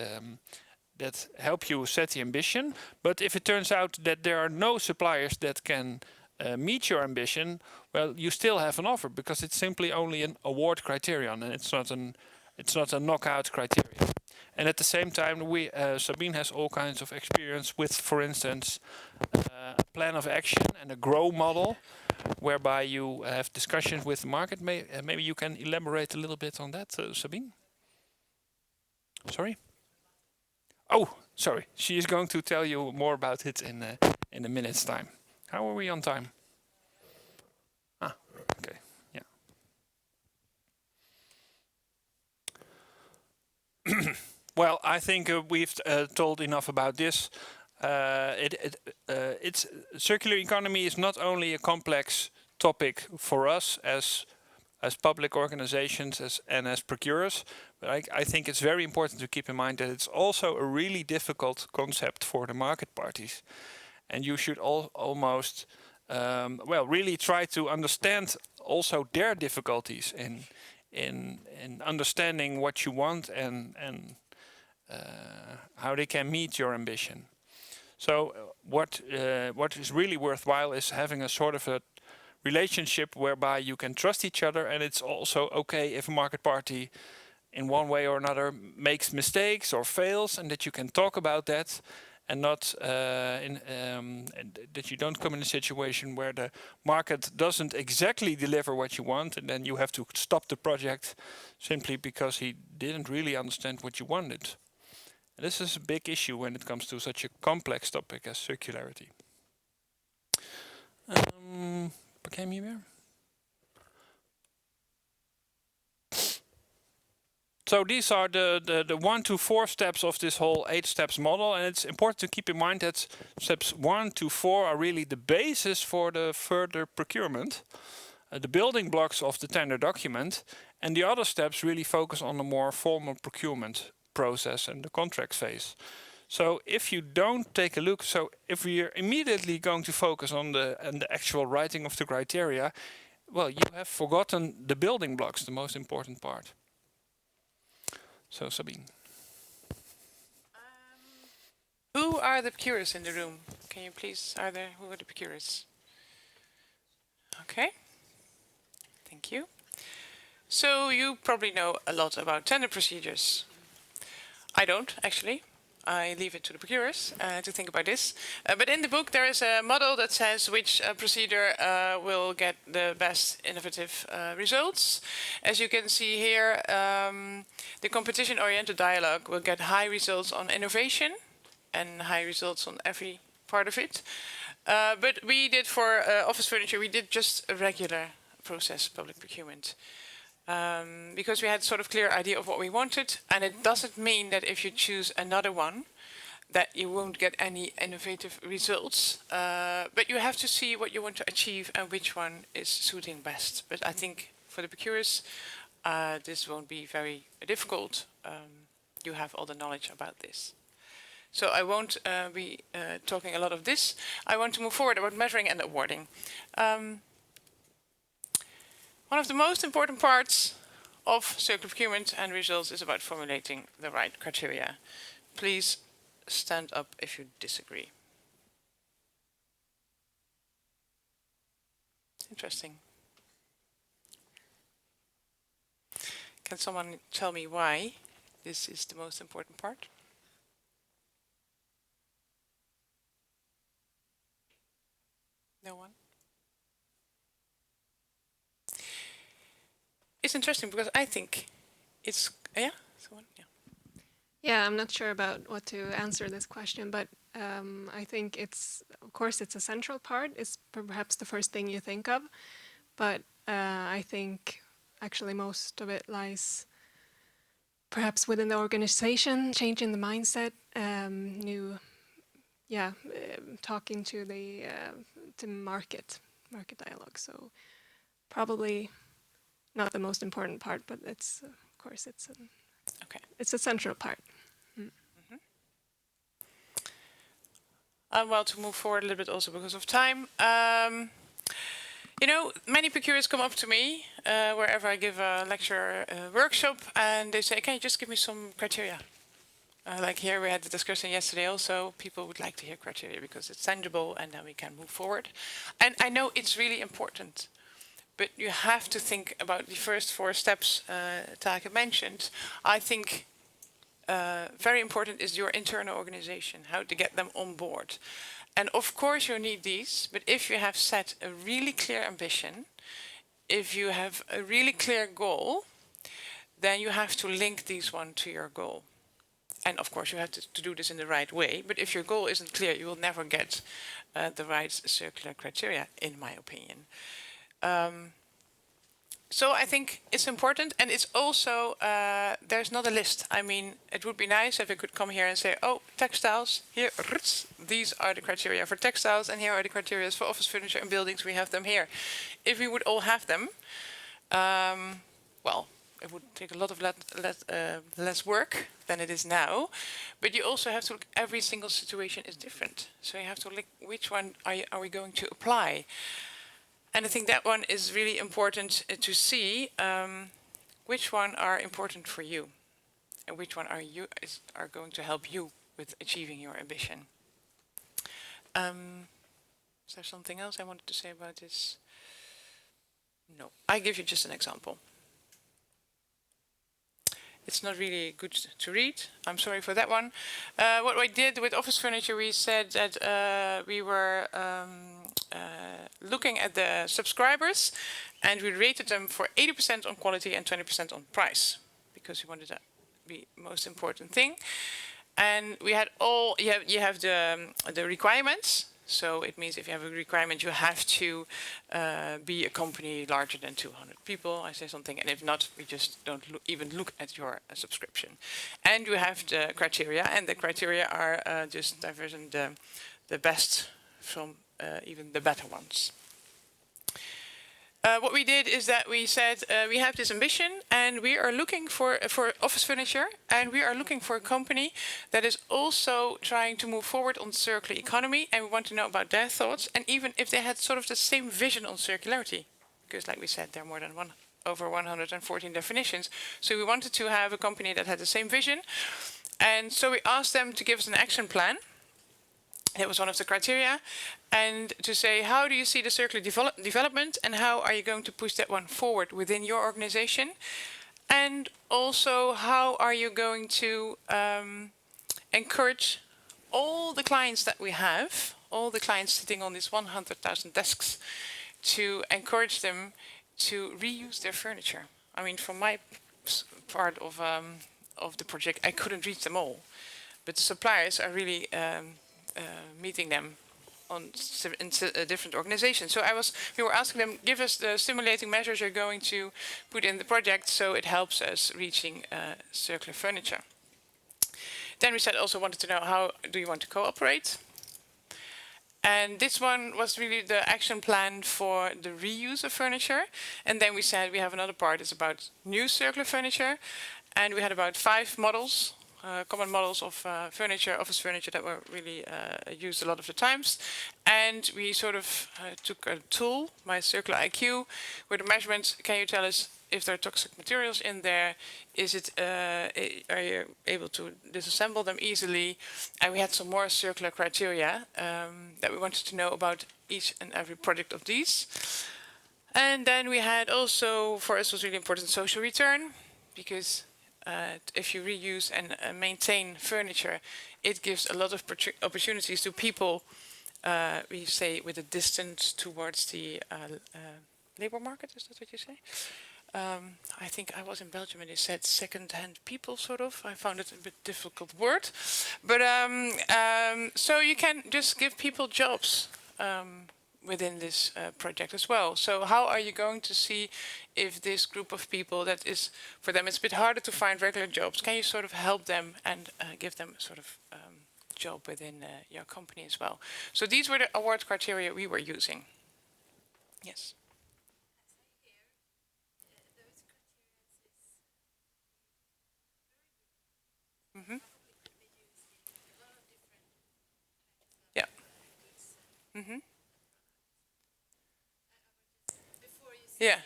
help you set the ambition. But if it turns out that there are no suppliers that can meet your ambition, well, you still have an offer, because it's simply only an award criterion, and it's not a knockout criterion. And at the same time, Sabine has all kinds of experience with, for instance, a plan of action and a grow model, whereby you have discussions with the market. Maybe you can elaborate a little bit on that, Sabine? Sorry? Oh, sorry. She is going to tell you more about it in a minute's time. How are we on time? Ah, okay. Yeah. Well, I think we've told enough about this. It's circular economy is not only a complex topic for us as public organizations and as procurers, but I think it's very important to keep in mind that it's also a really difficult concept for the market parties, and you should almost really try to understand also their difficulties in understanding what you want and how they can meet your ambition. So what is really worthwhile is having a sort of a relationship whereby you can trust each other, and it's also okay if a market party in one way or another makes mistakes or fails, and that you can talk about that, and not that you don't come in a situation where the market doesn't exactly deliver what you want, and then you have to stop the project simply because he didn't really understand what you wanted. And this is a big issue when it comes to such a complex topic as circularity. Became you here? So these are the 1 to 4 steps of this whole 8 steps model, and it's important to keep in mind that steps 1 to 4 are really the basis for the further procurement, the building blocks of the tender document, and the other steps really focus on the more formal procurement process and the contract phase. So if you don't take a look, so if we are immediately going to focus on the actual writing of the criteria, well, you have forgotten the building blocks, the most important part. So Sabine. Who are the procurers in the room? Can you please, who are the procurers? Okay, thank you. So you probably know a lot about tender procedures. I don't, actually. I leave it to the procurers to think about this. But in the book there is a model that says which procedure will get the best innovative results. As you can see here, the competition-oriented dialogue will get high results on innovation and high results on every part of it. But we did for office furniture, we did just a regular process public procurement. Because we had sort of clear idea of what we wanted, and it doesn't mean that if you choose another one that you won't get any innovative results, but you have to see what you want to achieve and which one is suiting best. But I think for the procurers this won't be very difficult. You have all the knowledge about this. So I won't be talking a lot of this. I want to move forward about measuring and awarding. One of the most important parts of circular procurement and results is about formulating the right criteria. Please stand up if you disagree. Interesting. Can someone tell me why this is the most important part? No one? It's interesting because I think it's someone. Yeah, I'm not sure about what to answer this question, but I think of course it's a central part. It's perhaps the first thing you think of, but I think actually most of it lies perhaps within the organization, changing the mindset, talking to the market dialogue. So probably not the most important part, but it's of course it's a central part. Well, to move forward a little bit also because of time. You know, many procurers come up to me wherever I give a lecture, workshop, and they say, "Can you just give me some criteria?" Like here, we had the discussion yesterday also. People would like to hear criteria because it's tangible, and then we can move forward. And I know it's really important. But you have to think about the first 4 steps Take mentioned. I think very important is your internal organization, how to get them on board. And of course you need these, but if you have set a really clear ambition, if you have a really clear goal, then you have to link these one to your goal. And of course you have to do this in the right way, but if your goal isn't clear, you will never get the right circular criteria, in my opinion. So I think it's important, and it's also, there's not a list. I mean, it would be nice if I could come here and say, oh, textiles, here, these are the criteria for textiles, and here are the criteria for office furniture and buildings, we have them here. If we would all have them, well, it would take a lot of less work than it is now, but you also have to look, every single situation is different. So you have to look, which one are we going to apply? And I think that one is really important to see which one are important for you and which one are going to help you with achieving your ambition. Is there something else I wanted to say about this? No, I give you just an example. It's not really good to read. I'm sorry for that one. What we did with office furniture, we said that we were looking at the subscribers, and we rated them for 80% on quality and 20% on price, because we wanted that to be the most important thing. And we had all, you have the requirements. So it means if you have a requirement, you have to be a company larger than 200 people, I say something, and if not, we just don't even look at your subscription. And you have the criteria, and the criteria are just diverging the best from even the better ones. What we did is that we said we have this ambition and we are looking for office furniture, and we are looking for a company that is also trying to move forward on circular economy, and we want to know about their thoughts and even if they had sort of the same vision on circularity, because like we said, there are more than over 114 definitions. So we wanted to have a company that had the same vision, and so we asked them to give us an action plan. That was one of the criteria, and to say, how do you see the circular development and how are you going to push that one forward within your organization? And also, how are you going to encourage all the clients that we have, all the clients sitting on these 100,000 desks, to encourage them to reuse their furniture? I mean, from my part of the project, I couldn't reach them all, but the suppliers are really meeting them in different organizations. So we were asking them, give us the stimulating measures you're going to put in the project so it helps us reaching circular furniture. Then we said also wanted to know, how do you want to cooperate? And this one was really the action plan for the reuse of furniture. And then we said we have another part, it's about new circular furniture. And we had about 5 models, common models of furniture, office furniture that were really used a lot of the times. And we sort of took a tool, my Circular IQ, where the measurements, can you tell us if there are toxic materials in there? Is it, are you able to disassemble them easily? And we had some more circular criteria that we wanted to know about each and every product of these. And then we had also, for us was really important, social return, because if you reuse and maintain furniture, it gives a lot of opportunities to people, we say, with a distance towards the labor market. Is that what you say? I think I was in Belgium and they said second-hand people, sort of. I found it a bit difficult word. But so you can just give people jobs within this project as well. So how are you going to see if this group of people that is, for them it's a bit harder to find regular jobs, can you sort of help them and give them a sort of job within your company as well? So these were the award criteria we were using. Yes. Mm-hmm. Yeah. Mm-hmm. Yeah.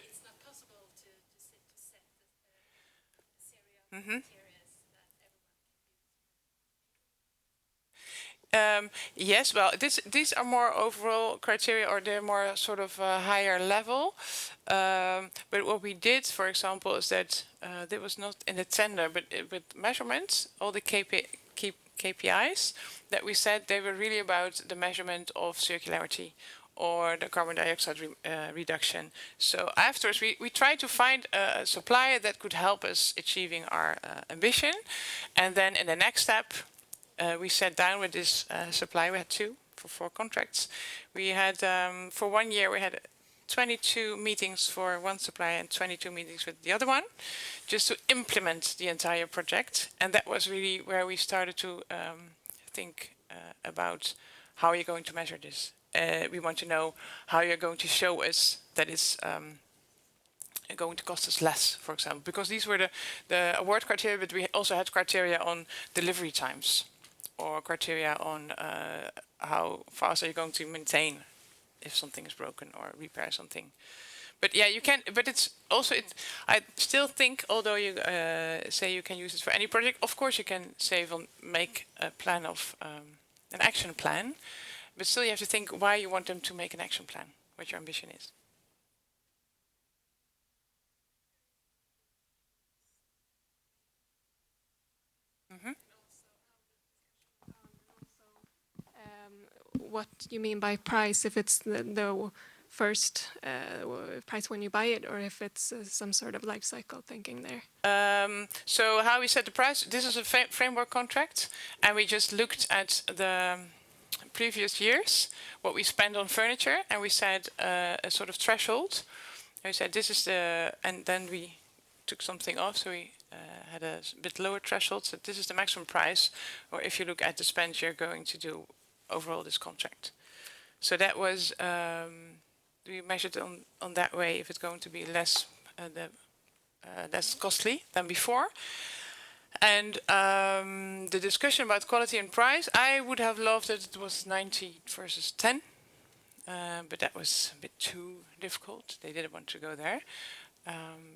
Mm-hmm. Yes, well, these are more overall criteria, or they're more sort of higher level. But what we did, for example, is that there was not in the tender, but with measurements, all the KPIs that we said, they were really about the measurement of circularity or the carbon dioxide reduction. So afterwards, we tried to find a supplier that could help us achieving our ambition. And then in the next step, we sat down with this supplier. We had 2 for 4 contracts. We had, for 1 year, we had 22 meetings for one supplier and 22 meetings with the other one, just to implement the entire project. And that was really where we started to think about how are you going to measure this. We want to know how you're going to show us that it's going to cost us less, for example, because these were the award criteria, but we also had criteria on delivery times, or criteria on how fast are you going to maintain if something is broken or repair something. But yeah, you can. But it's also I still think, although you say you can use it for any project, of course you can make a plan of an action plan. But still, you have to think why you want them to make an action plan, what your ambition is. Mm-hmm. What you mean by price, if it's the first price when you buy it, or if it's some sort of life cycle thinking there. So how we set the price, this is a framework contract, and we just looked at the previous years, what we spent on furniture, and we set a sort of threshold. And we said this is and then we took something off, so we had a bit lower threshold, so this is the maximum price, or if you look at the spend you're going to do overall this contract. So that was we measured on that way if it's going to be less less costly than before. And the discussion about quality and price, I would have loved that it was 90 versus 10, but that was a bit too difficult. They didn't want to go there.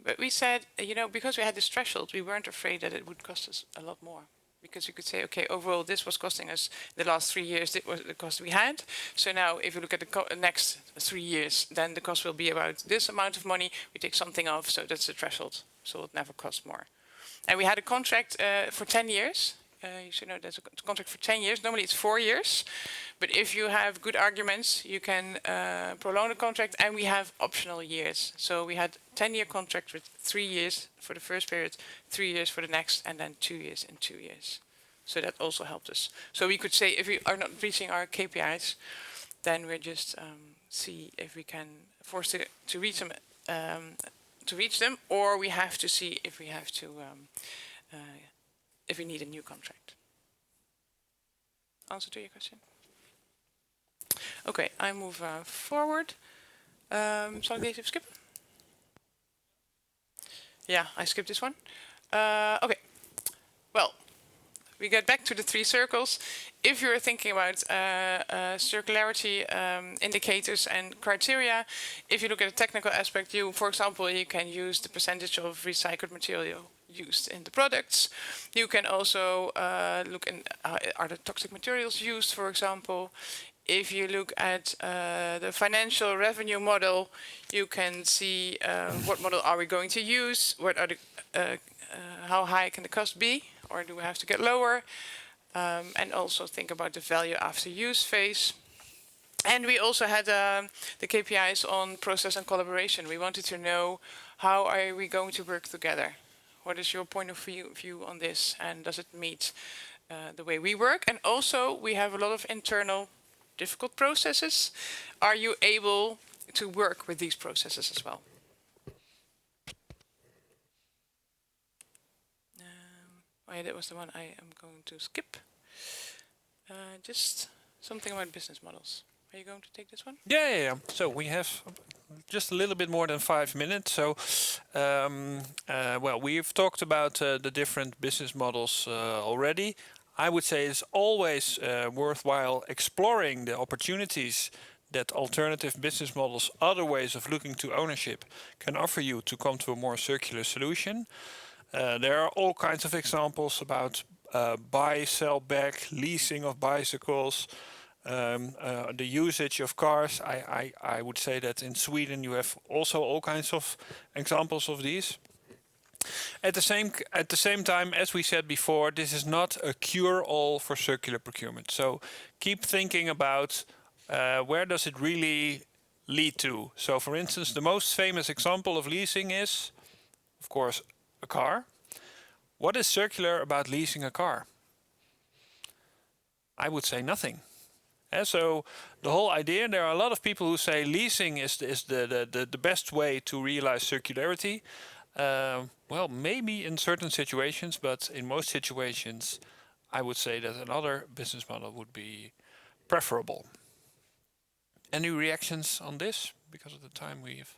But we said, you know, because we had this threshold, we weren't afraid that it would cost us a lot more. Because you could say, okay, overall, this was costing us the last 3 years, this was the cost we had. So now, if you look at the next 3 years, then the cost will be about this amount of money. We take something off, so that's the threshold. So it never costs more. And we had a contract for 10 years. You should know there's a contract for 10 years. Normally it's 4 years. But if you have good arguments, you can prolong the contract, and we have optional years. So we had 10-year contract with 3 years for the first period, 3 years for the next, and then 2 years and 2 years. So that also helped us. So we could say if we are not reaching our KPIs, then we just see if we can force to reach them, or we have to see if we have to if we need a new contract. Answer to your question? Okay, I move forward. Zal ik deze even skippen? Yeah, I skipped this one. Okay, well, we get back to the 3 circles. If you're thinking about circularity indicators and criteria, if you look at the technical aspect, for example, you can use the percentage of recycled material used in the products. You can also look in are the toxic materials used, for example. If you look at the financial revenue model, you can see what model are we going to use, what are the how high can the cost be, or do we have to get lower? And also think about the value after use phase. And we also had the KPIs on process and collaboration. We wanted to know, how are we going to work together? What is your point of view on this? And does it meet the way we work? And also, we have a lot of internal difficult processes. Are you able to work with these processes as well? Oh yeah, that was the one I am going to skip. Just something about business models. Are you going to take this one? Yeah. So we have just a little bit more than 5 minutes. So, well, we've talked about the different business models already. I would say it's always worthwhile exploring the opportunities that alternative business models, other ways of looking to ownership, can offer you to come to a more circular solution. There are all kinds of examples about buy, sell back, leasing of bicycles, the usage of cars. I would say that in Sweden you have also all kinds of examples of these. At the same time, as we said before, this is not a cure-all for circular procurement. So keep thinking about where does it really lead to. So for instance, the most famous example of leasing is, of course, a car. What is circular about leasing a car? I would say nothing. So the whole idea, there are a lot of people who say leasing is the best way to realize circularity. Well, maybe in certain situations, but in most situations, I would say that another business model would be preferable. Any reactions on this? Because of the time we have.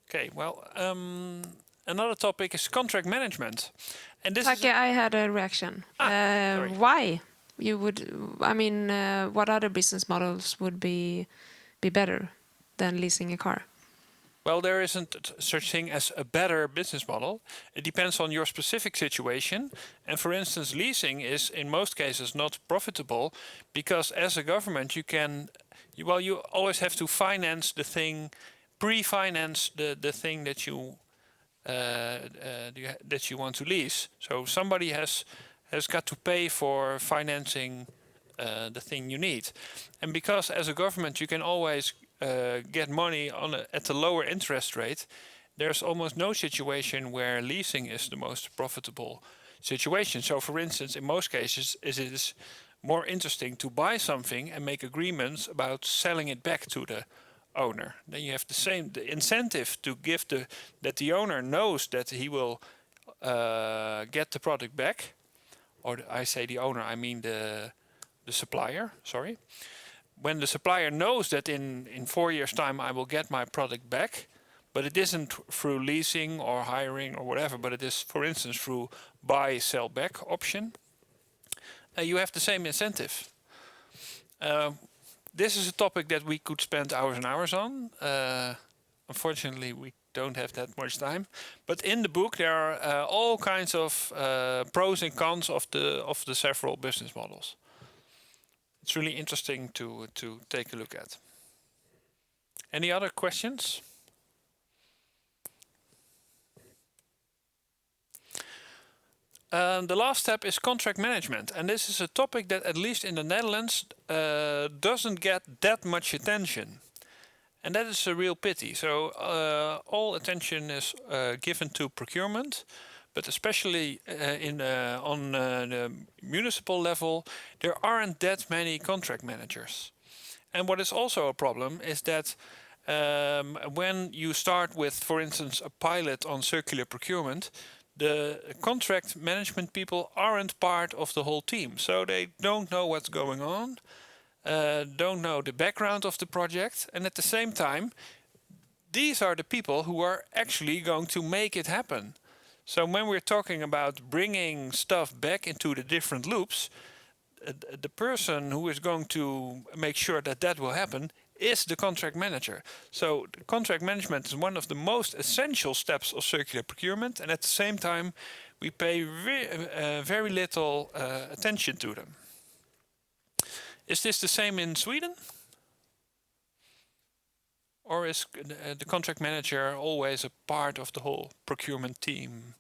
Okay, well, another topic is contract management. And this I had a reaction. Why? You would, I mean, what other business models would be better than leasing a car? Well, there isn't such thing as a better business model. It depends on your specific situation. And for instance, leasing is in most cases not profitable because as a government you can, well, you always have to finance the thing, pre-finance the thing that you want to lease. So somebody has got to pay for financing the thing you need. And because as a government you can always get money at a lower interest rate, there's almost no situation where leasing is the most profitable situation. So for instance, in most cases it is more interesting to buy something and make agreements about selling it back to the owner. Then you have the incentive to give that the owner knows that he will get the product back. Or I say the owner, I mean the supplier, sorry. when the supplier knows that in 4 years' time I will get my product back, but it isn't through leasing or hiring or whatever, but it is, for instance, through buy, sell back option, you have the same incentive. This is a topic that we could spend hours and hours on. Unfortunately, we don't have that much time. But in the book, there are all kinds of pros and cons of the several business models. It's really interesting to take a look at. Any other questions? The last step is contract management, and this is a topic that, at least in the Netherlands, doesn't get that much attention, and that is a real pity. So all attention is given to procurement, but especially on the municipal level, there aren't that many contract managers. And what is also a problem is that when you start with, for instance, a pilot on circular procurement, the contract management people aren't part of the whole team. So they don't know what's going on, don't know the background of the project. And at the same time, these are the people who are actually going to make it happen. So when we're talking about bringing stuff back into the different loops, the person who is going to make sure that that will happen is the contract manager. So the contract management is one of the most essential steps of circular procurement, and at the same time we pay very little attention to them. Is this the same in Sweden? Or is the contract manager always a part of the whole procurement team?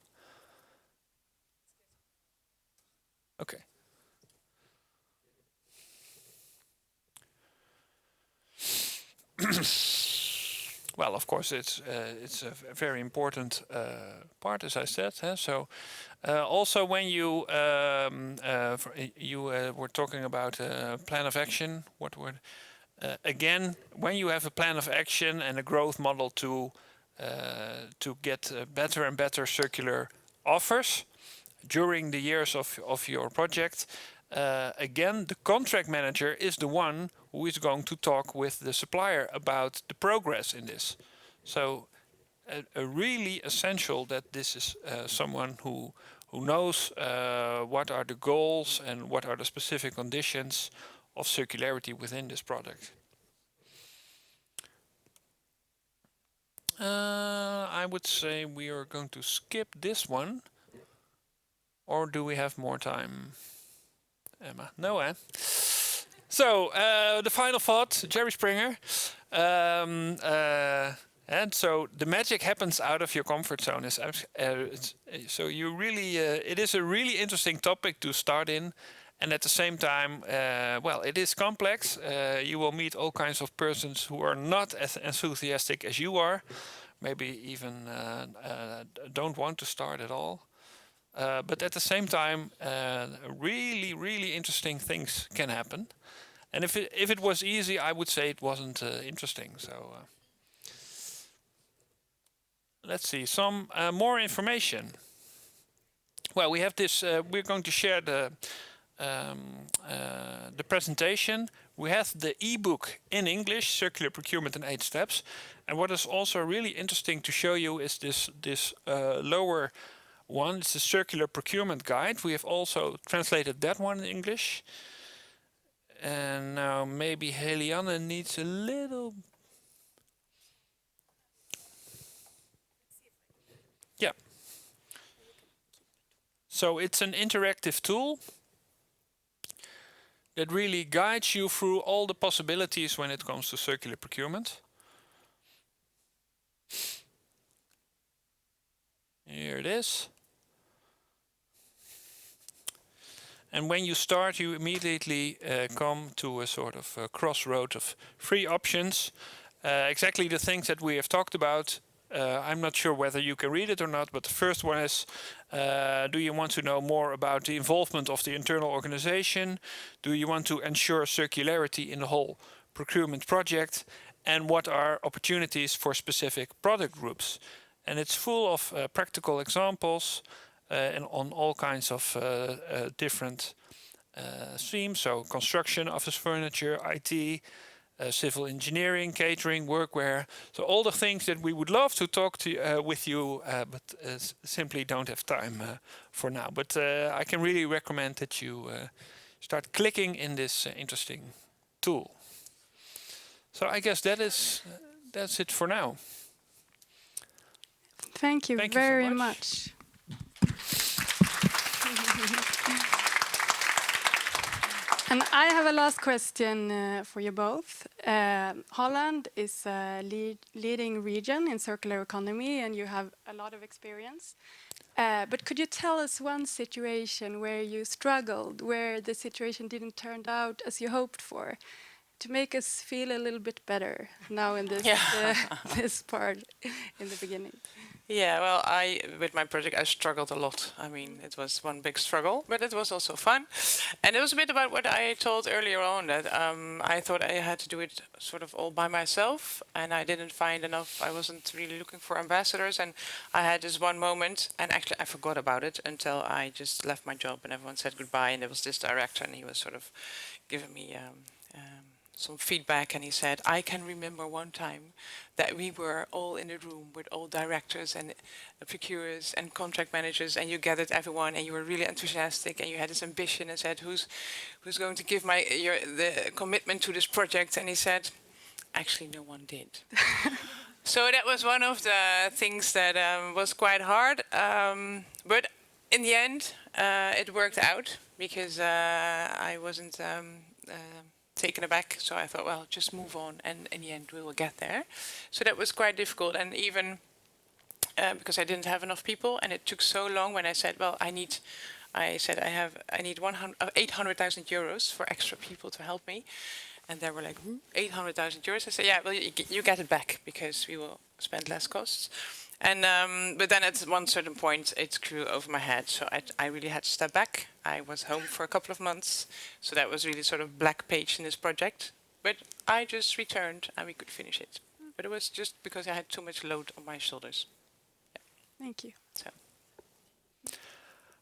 Okay. Well, of course, it's a very important part, as I said. So, also when you were talking about plan of action, what word? Again, when you have a plan of action and a growth model to get better and better circular offers during the years of your project, again, the contract manager is the one who is going to talk with the supplier about the progress in this. So really essential that this is someone who knows what are the goals and what are the specific conditions of circularity within this product. I would say we are going to skip this one. Or do we have more time? Emma? No, eh? So, the final thought, Jerry Springer. And so the magic happens out of your comfort zone. So you really, it is a really interesting topic to start in. And at the same time, well, it is complex. You will meet all kinds of persons who are not as enthusiastic as you are. Maybe even don't want to start at all. But at the same time, really, really interesting things can happen. And if it was easy, I would say it wasn't interesting. So let's see, some more information. Well, we have this. We're going to share the presentation. We have the e-book in English, Circular Procurement in 8 Steps. And what is also really interesting to show you is this lower one. It's a Circular Procurement Guide. We have also translated that one in English. And now maybe Helianne needs a little... Yeah. So it's an interactive tool that really guides you through all the possibilities when it comes to circular procurement. Here it is. And when you start, you immediately come to a sort of crossroad of 3 options. Exactly the things that we have talked about. I'm not sure whether you can read it or not, but the first one is, do you want to know more about the involvement of the internal organization? Do you want to ensure circularity in the whole procurement project? And what are opportunities for specific product groups? And it's full of practical examples and on all kinds of different streams, so construction, office furniture, IT, civil engineering, catering, workwear. So all the things that we would love to talk to with you, but simply don't have time for now. But I can really recommend that you start clicking in this interesting tool. So I guess that's it for now. Thank you very much. And I have a last question for you both. Holland is a leading region in circular economy, and you have a lot of experience. But could you tell us one situation where you struggled, where the situation didn't turn out as you hoped for, to make us feel a little bit better now in this this part in the beginning? Yeah, well, with my project, I struggled a lot. I mean, it was one big struggle, but it was also fun. And it was a bit about what I told earlier on, that I thought I had to do it sort of all by myself, and I didn't find enough. I wasn't really looking for ambassadors, and I had this one moment, and actually I forgot about it until I just left my job, and everyone said goodbye, and there was this director, and he was sort of giving me some feedback, and he said, I can remember one time that we were all in a room with all directors and procurers and contract managers, and you gathered everyone, and you were really enthusiastic, and you had this ambition, and said, who's going to give the commitment to this project? And he said, actually no one did. So that was one of the things that was quite hard, but in the end it worked out, because I wasn't taken aback, so I thought, well, just move on, and in the end we will get there. So that was quite difficult, and even because I didn't have enough people, and it took so long when I said, well, I need 800,000 euros for extra people to help me, and they were like, 800,000 euros. I said, yeah, well, you get it back, because we will spend less costs. And but then at one certain point it grew over my head, so I really had to step back. I was home for a couple of months, so that was really sort of black page in this project. But I just returned and we could finish it. But it was just because I had too much load on my shoulders. Yeah. Thank you. So.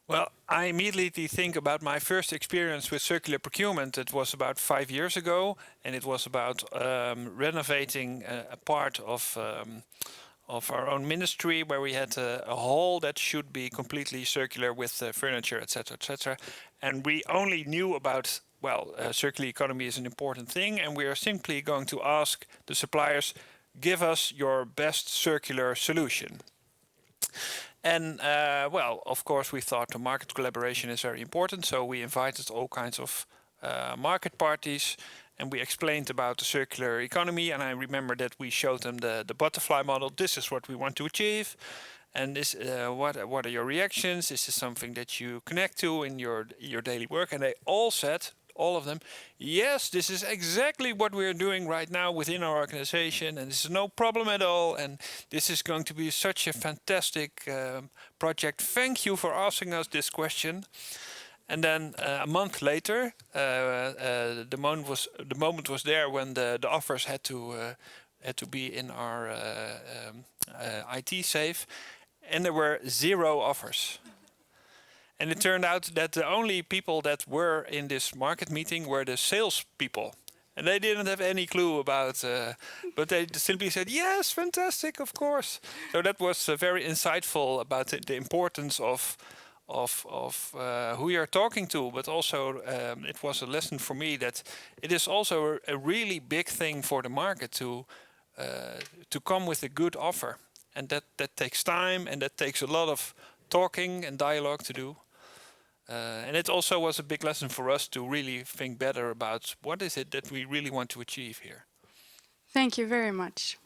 Well, I immediately think about my first experience with circular procurement. It was about 5 years ago, and it was about renovating a part of our own ministry, where we had a hall that should be completely circular with furniture, etc., etc. And we only knew about, well, circular economy is an important thing, and we are simply going to ask the suppliers, give us your best circular solution. And well, of course, we thought the market collaboration is very important, so we invited all kinds of market parties, and we explained about the circular economy. And I remember that we showed them the butterfly model. This is what we want to achieve, and this what are your reactions? Is this something that you connect to in your daily work? And they all said, all of them, yes, this is exactly what we're doing right now within our organization, and this is no problem at all, and this is going to be such a fantastic project. Thank you for asking us this question. And then a month later, the moment was there when the offers had to be in our IT safe, and there were 0 offers. And it turned out that the only people that were in this market meeting were the sales people. And they didn't have any clue about, but they simply said, yes, fantastic, of course. So that was very insightful about the importance of who you're talking to, but also it was a lesson for me that it is also a really big thing for the market to come with a good offer. And that takes time, and that takes a lot of talking and dialogue to do. And it also was a big lesson for us to really think better about what is it that we really want to achieve here. Thank you very much.